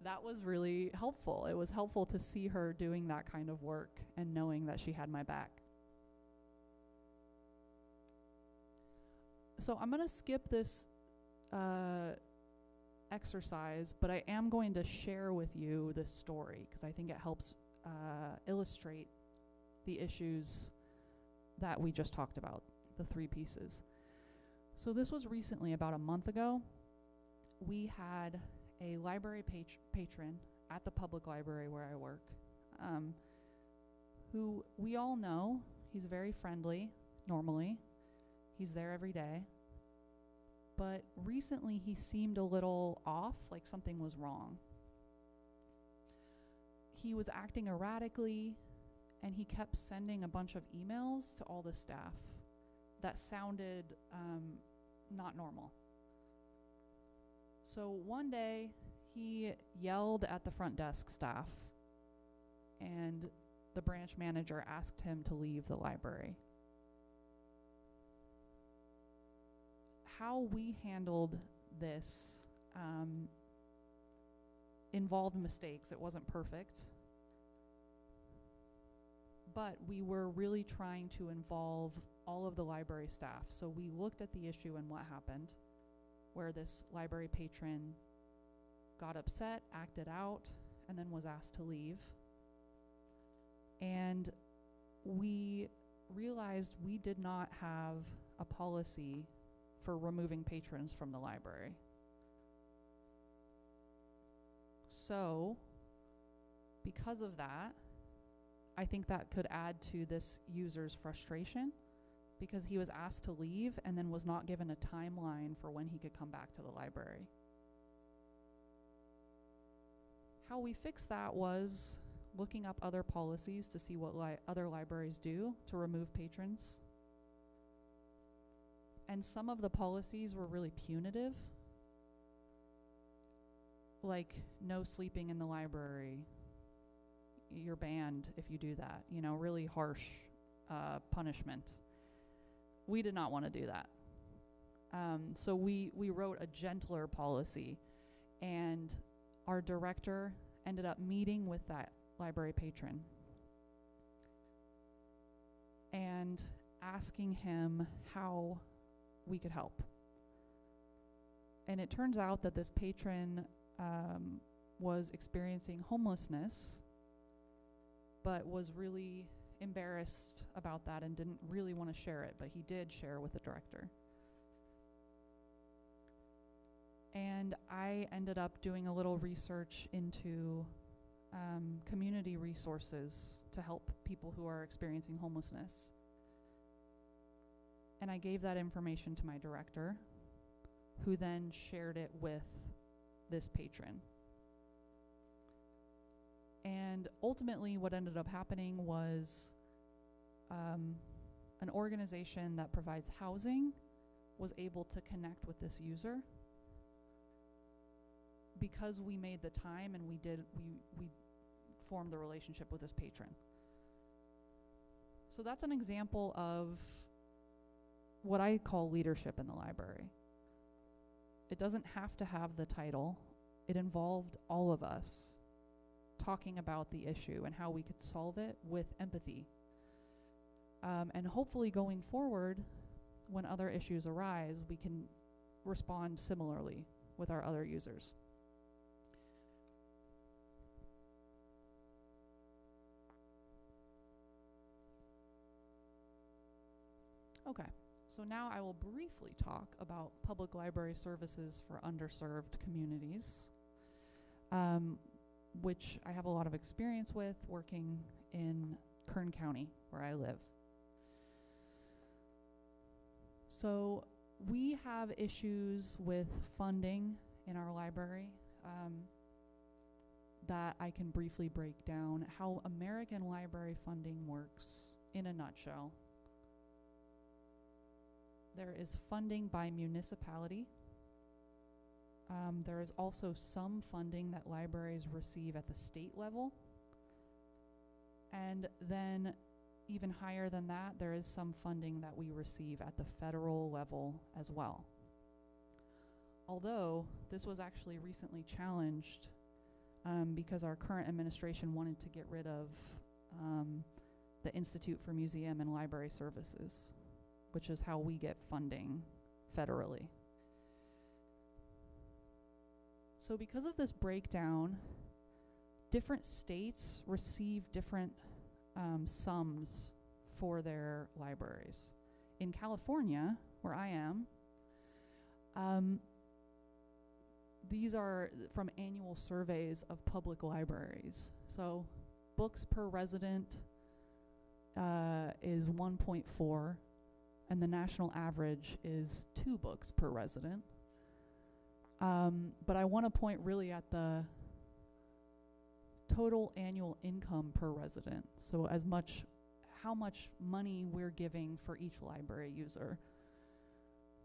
that was really helpful. It was helpful to see her doing that kind of work and knowing that she had my back. So I'm going to skip this exercise, but I am going to share with you this story because I think it helps illustrate the issues that we just talked about, the 3 pieces. So this was recently, about a month ago. We had a library patron at the public library where I work, who we all know. He's very friendly normally. He's there every day. But recently he seemed a little off, like something was wrong. He was acting erratically, and he kept sending a bunch of emails to all the staff that sounded not normal. So one day he yelled at the front desk staff, and the branch manager asked him to leave the library. How we handled this involved mistakes. It wasn't perfect, but we were really trying to involve all of the library staff. So we looked at the issue and what happened, where this library patron got upset, acted out, and then was asked to leave. And we realized we did not have a policy for removing patrons from the library. So, because of that, I think that could add to this user's frustration, because he was asked to leave and then was not given a timeline for when he could come back to the library. How we fixed that was looking up other policies to see what other libraries do to remove patrons. And some of the policies were really punitive, like no sleeping in the library, you're banned if you do that, you know, really harsh punishment. We did not want to do that. So we wrote a gentler policy, and our director ended up meeting with that library patron. and asking him how we could help. And it turns out that this patron was experiencing homelessness, but was really embarrassed about that and didn't really want to share it, but he did share with the director. And I ended up doing a little research into community resources to help people who are experiencing homelessness. And I gave that information to my director, who then shared it with this patron. And ultimately what ended up happening was an organization that provides housing was able to connect with this user because we made the time and we formed the relationship with this patron. So that's an example of what I call leadership in the library. It doesn't have to have the title. It involved all of us talking about the issue and how we could solve it with empathy. And hopefully going forward, when other issues arise, we can respond similarly with our other users. Okay, so now I will briefly talk about public library services for underserved communities, which I have a lot of experience with working in Kern County, where I live. So we have issues with funding in our library that I can briefly break down how American library funding works in a nutshell. There is funding by municipality. There is also some funding that libraries receive at the state level. And then even higher than that, there is some funding that we receive at the federal level as well. Although this was actually recently challenged because our current administration wanted to get rid of the Institute for Museum and Library Services, which is how we get funding federally. So because of this breakdown, different states receive different sums for their libraries. In California, where I am, these are from annual surveys of public libraries. So books per resident is 1.4, and the national average is 2 books per resident. But I want to point really at the total annual income per resident. So how much money we're giving for each library user.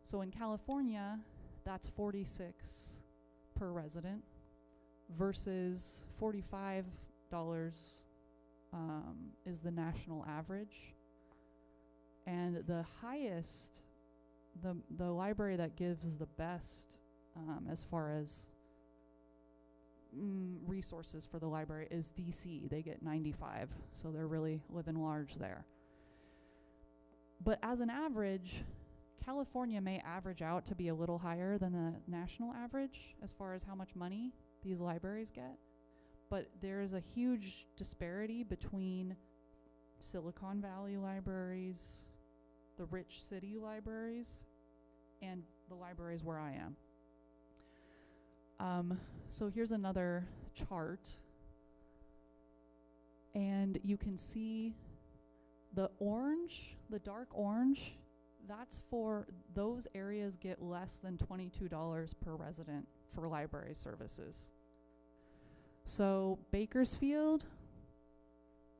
So in California, that's $46 per resident versus $45 is the national average. And the highest, the library that gives the best as far as resources for the library is DC. They get 95, so they're really living large there. But as an average, California may average out to be a little higher than the national average as far as how much money these libraries get. But there is a huge disparity between Silicon Valley libraries, the rich city libraries, and the libraries where I am. So here's another chart, and you can see the orange, the dark orange, that's for those areas get less than $22 per resident for library services. So Bakersfield,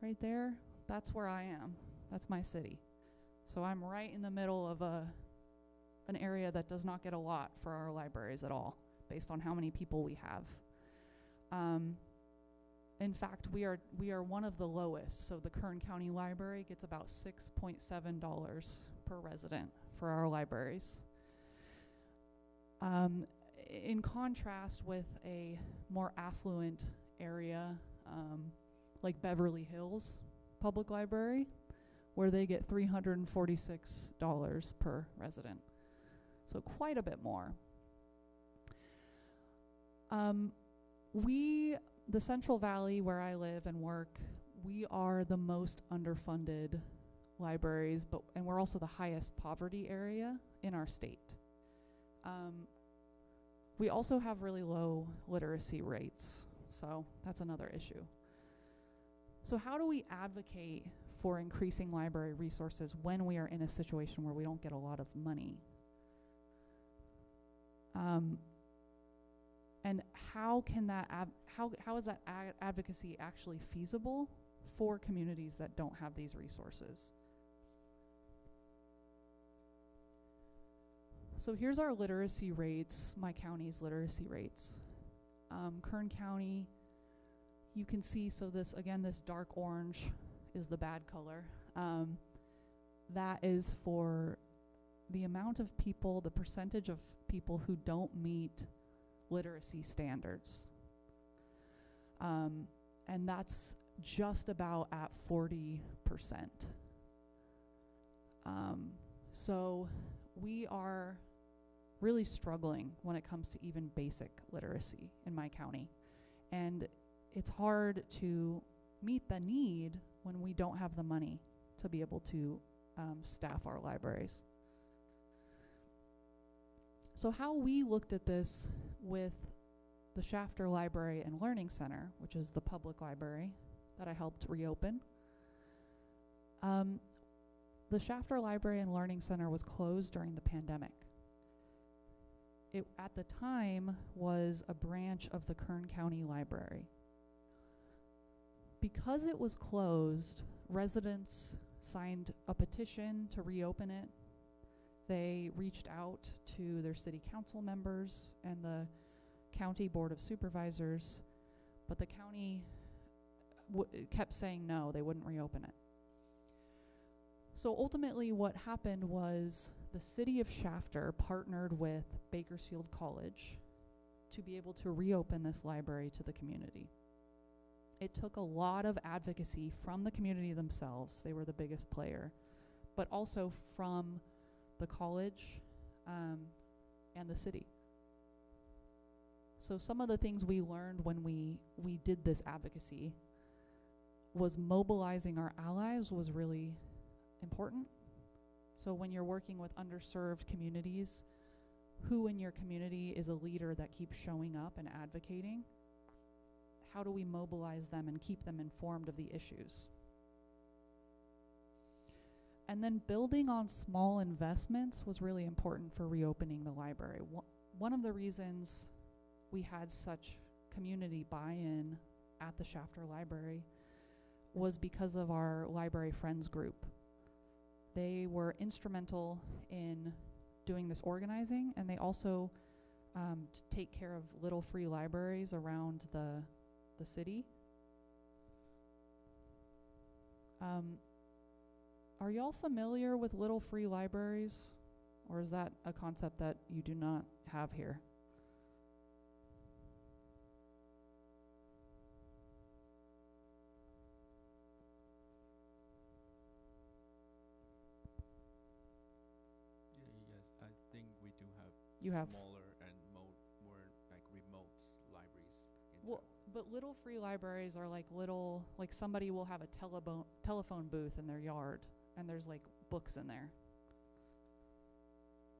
right there, that's where I am. That's my city. So I'm right in the middle of an area that does not get a lot for our libraries at all, based on how many people we have. In fact, we are one of the lowest. So the Kern County Library gets about $6.7 per resident for our libraries. In contrast with a more affluent area like Beverly Hills Public Library, where they get $346 per resident. So quite a bit more. The Central Valley, where I live and work, we are the most underfunded libraries, and we're also the highest poverty area in our state. We also have really low literacy rates, so that's another issue. So how do we advocate for increasing library resources when we are in a situation where we don't get a lot of money? And how can that how is that advocacy actually feasible for communities that don't have these resources? So here's our literacy rates, my county's literacy rates. Kern County, you can see, so this dark orange is the bad color. That is for the amount of people, the percentage of people who don't meet literacy standards. And that's just about at 40%. So we are really struggling when it comes to even basic literacy in my county. And it's hard to meet the need when we don't have the money to be able to staff our libraries. So how we looked at this with the Shafter Library and Learning Center, which is the public library that I helped reopen. The Shafter Library and Learning Center was closed during the pandemic. It, at the time, was a branch of the Kern County Library. Because it was closed, residents signed a petition to reopen it. They reached out to their city council members and the county board of supervisors, but the county kept saying no, they wouldn't reopen it. So ultimately what happened was the city of Shafter partnered with Bakersfield College to be able to reopen this library to the community. It took a lot of advocacy from the community themselves, they were the biggest player, but also from the college and the city. So some of the things we learned when we did this advocacy was mobilizing our allies was really important. So when you're working with underserved communities, who in your community is a leader that keeps showing up and advocating? How do we mobilize them and keep them informed of the issues? And then building on small investments was really important for reopening the library. One of the reasons we had such community buy-in at the Shafter Library was because of our Library Friends group. They were instrumental in doing this organizing, and they also take care of little free libraries around the city. Are y'all familiar with little free libraries, or is that a concept that you do not have here? Yes, I think we do have You have smaller and more like remote libraries. Well, but little free libraries are like little, like somebody will have a telephone booth in their yard, and there's like books in there.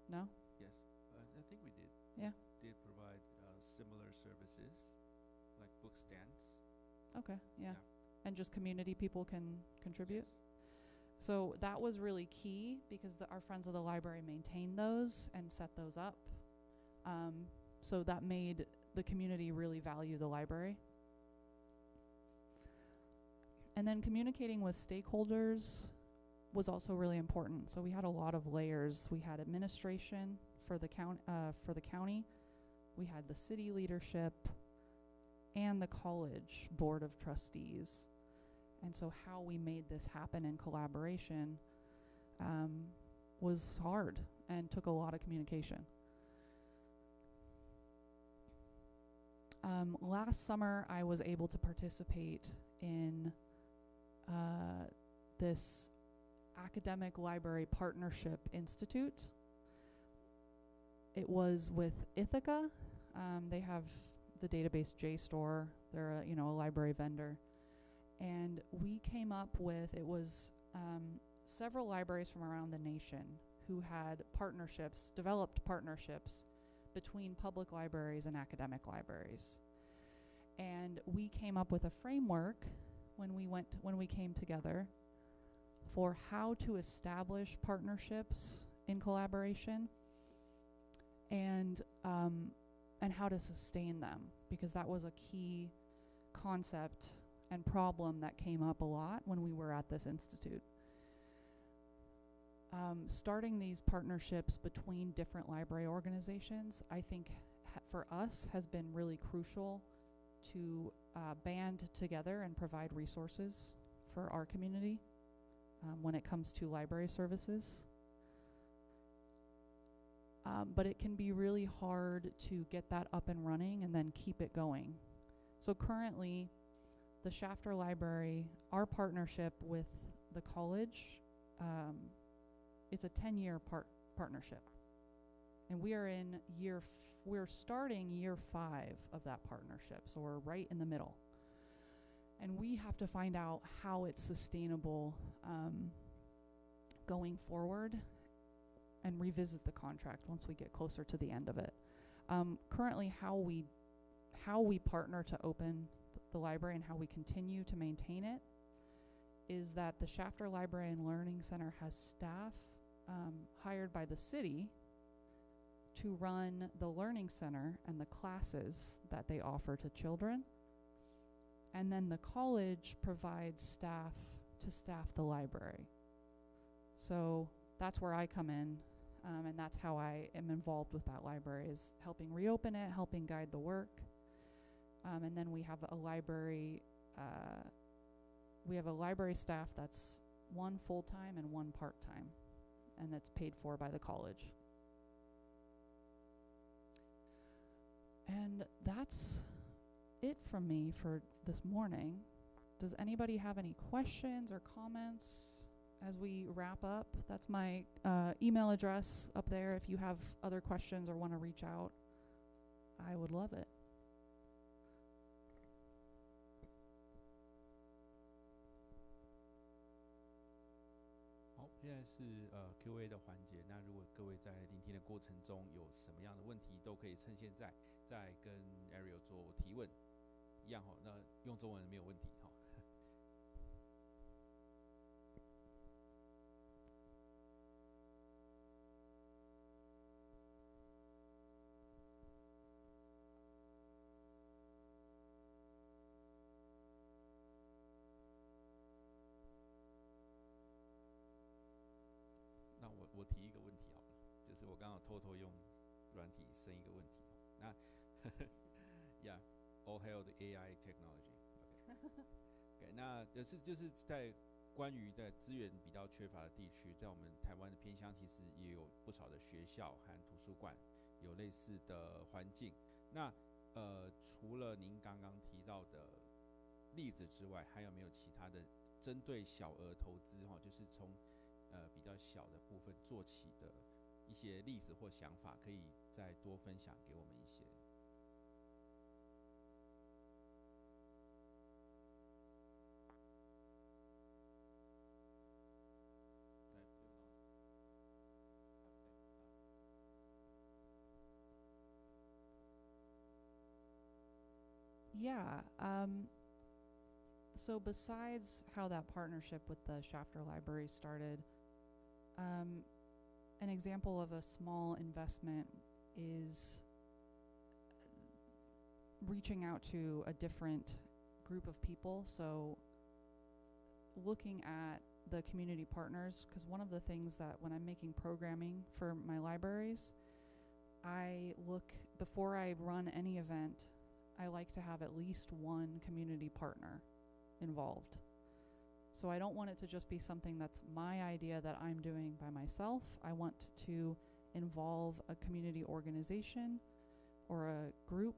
No? Yes, I think we did. Yeah. Did provide similar services, like book stands. Okay, yeah. Yeah. And just community people can contribute? Yes. So that was really key because our Friends of the Library maintained those and set those up. So that made the community really value the library. And then communicating with stakeholders was also really important. So we had a lot of layers. We had administration for the county. We had the city leadership and the college board of trustees. And so how we made this happen in collaboration was hard and took a lot of communication. Last summer, I was able to participate in this Academic Library Partnership Institute. It was with Ithaca. They have the database JSTOR. They're a library vendor. And we came up with, it was several libraries from around the nation who had developed partnerships between public libraries and academic libraries. And we came up with a framework when we came together for how to establish partnerships in collaboration and how to sustain them, because that was a key concept and problem that came up a lot when we were at this institute. Starting these partnerships between different library organizations, I think for us has been really crucial to band together and provide resources for our community when it comes to library services. But it can be really hard to get that up and running and then keep it going. So currently, the Shafter Library, our partnership with the college, it's a 10-year partnership. And we are in we're starting year 5 of that partnership, so we're right in the middle. And we have to find out how it's sustainable going forward and revisit the contract once we get closer to the end of it. Currently, how we partner to open the library and how we continue to maintain it is that the Shafter Library and Learning Center has staff hired by the city to run the Learning Center and the classes that they offer to children. And then the college provides staff to staff the library. So that's where I come in, and that's how I am involved with that library, is helping reopen it, helping guide the work. And then we have a library staff that's one full-time and one part-time, and that's paid for by the college. And that's it from me for this morning. Does anybody have any questions or comments as we wrap up? That's my email address up there. If you have other questions or want to reach out, I would love it.好，现在是Q&A 的环节。那如果各位在聆听的过程中有什么样的问题，都可以趁现在再跟 Ariel 做提问。一样那用中文没有问题那我提一个问题好了，就是我刚好偷偷用软体生一个问题。那yeah, all hail the AI technology. Okay. 那就是在关于在资源比较缺乏的地区，在我们台湾的偏乡，其实也有不少的学校和图书馆有类似的环境。那除了您刚刚提到的例子之外，还有没有其他的针对小额投资就是从比较小的部分做起的一些例子或想法，可以再多分享给我们一些？Yeah. So besides how that partnership with the Shafter Library started, an example of a small investment is reaching out to a different group of people. So looking at the community partners, because one of the things that when I'm making programming for my libraries, I look, before I run any event, I like to have at least one community partner involved. So I don't want it to just be something that's my idea that I'm doing by myself. I want to involve a community organization or a group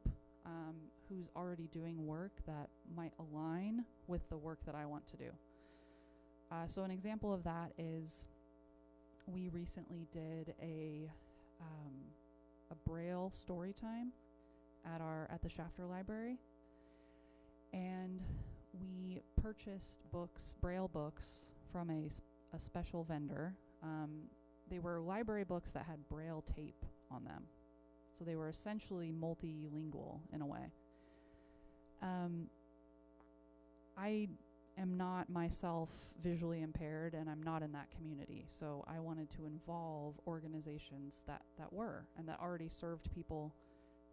who's already doing work that might align with the work that I want to do. So an example of that is we recently did a Braille story time at the Shafter Library, and we purchased Braille books from a special vendor. They were library books that had Braille tape on them, so they were essentially multilingual in a way. I am not myself visually impaired, and I'm not in that community, so I wanted to involve organizations that were and that already served people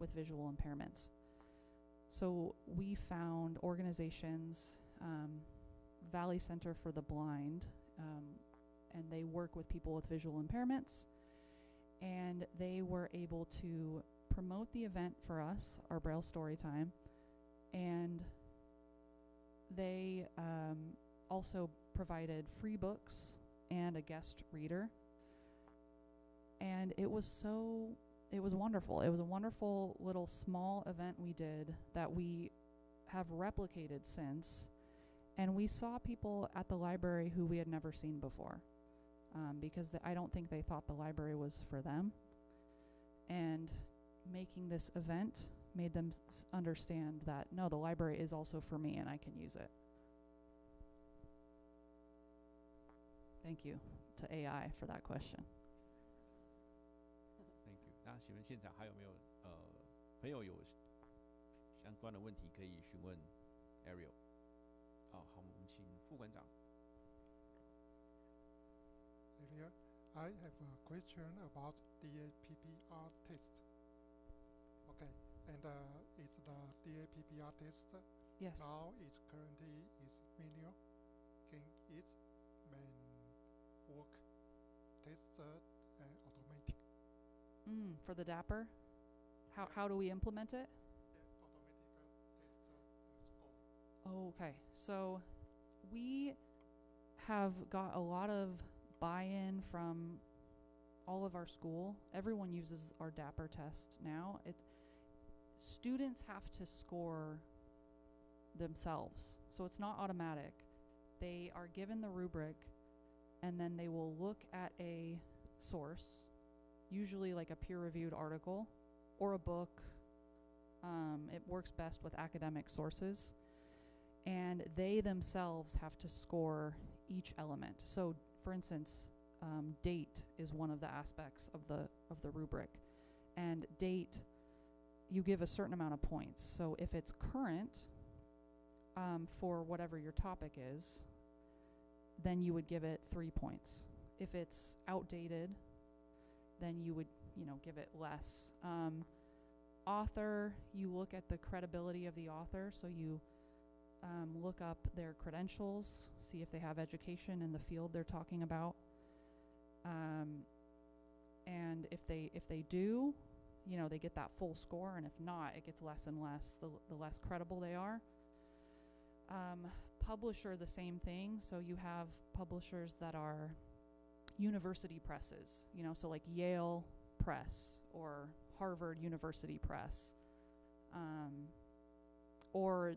with visual impairments. So we found organizations, Valley Center for the Blind, and they work with people with visual impairments, and they were able to promote the event for us, our Braille story time, and they also provided free books and a guest reader. And it was wonderful. It was a wonderful little small event we did that we have replicated since. And we saw people at the library who we had never seen before, because I don't think they thought the library was for them. And making this event made them understand that, no, the library is also for me and I can use it. Thank you to AI for that question. Thank you. 那请问现场还有没有朋友有相关的问题可以询问 Ariel？ 好，我们请副馆长。Ariel, I have a question about DAPPR test. Okay, and is the DAPPR test Yes. now is currently is manual? Can it work test automatic? For the DAPPR? How do we implement it? Yeah, automatic test score. Oh, okay. So we have got a lot of buy-in from all of our school. Everyone uses our DAPPR test now. Students have to score themselves, so it's not automatic. They are given the rubric, and then they will look at a source, usually like a peer-reviewed article or a book. It works best with academic sources, and they themselves have to score each element. So, for instance, date is one of the aspects of the rubric, and date, you give a certain amount of points. So if it's current, for whatever your topic is, then you would give it 3 points. If it's outdated, then you would, give it less. Author, you look at the credibility of the author, so you look up their credentials, see if they have education in the field they're talking about. And if they do, they get that full score, and if not, it gets less and less the less credible they are. Publisher, the same thing. So you have publishers that are university presses, so like Yale Press or Harvard University Press, or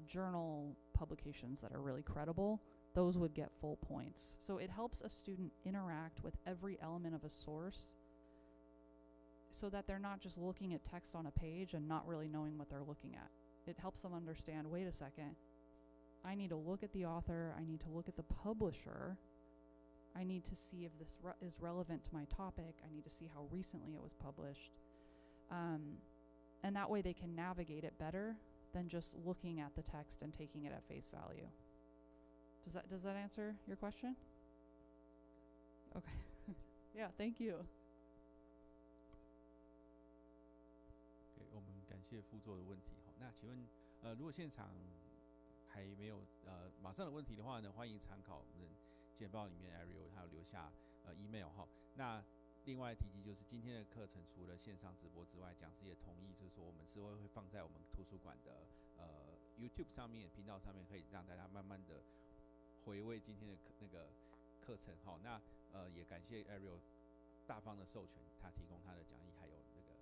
journal publications that are really credible. Those would get full points. So it helps a student interact with every element of a source, so that they're not just looking at text on a page and not really knowing what they're looking at. It helps them understand, wait a second, I need to look at the author, I need to look at the publisher, I need to see if this is relevant to my topic, I need to see how recently it was published. And that way they can navigate it better than just looking at the text and taking it at face value. Does that answer your question? Okay. Yeah, thank you. 我们感谢副座的问题。好，那请问，如果现场还没有马上的问题的话呢，欢迎参考我们简报里面 Ariel 还有留下email 哈。那另外提及就是今天的课程除了线上直播之外，讲师也同意，就是说我们之后会放在我们图书馆的YouTube 上面频道上面，可以让大家慢慢的回味今天的那个课程。好，那也感谢 Ariel 大方的授权，他提供他的讲义还有那个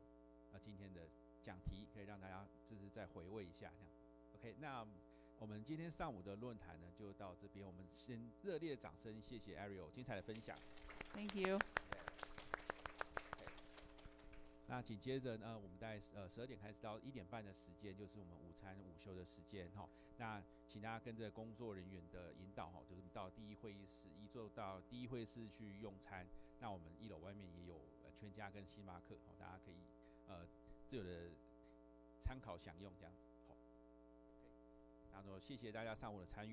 今天的讲题，可以让大家就是再回味一下这样。OK， 那我们今天上午的论坛呢就到这边，我们先热烈掌声谢谢 Ariel 精彩的分享。Thank you. 那紧接着呢，我们在12点开始到1点半的时间，就是我们午休的时间哈。那请大家跟着工作人员的引导哈，就是到第一会议室，依旧到第一会议室去用餐。那我们1楼外面也有全家跟星巴克，好，大家可以自由的参考享用这样子。好，然后谢谢大家上午的参与。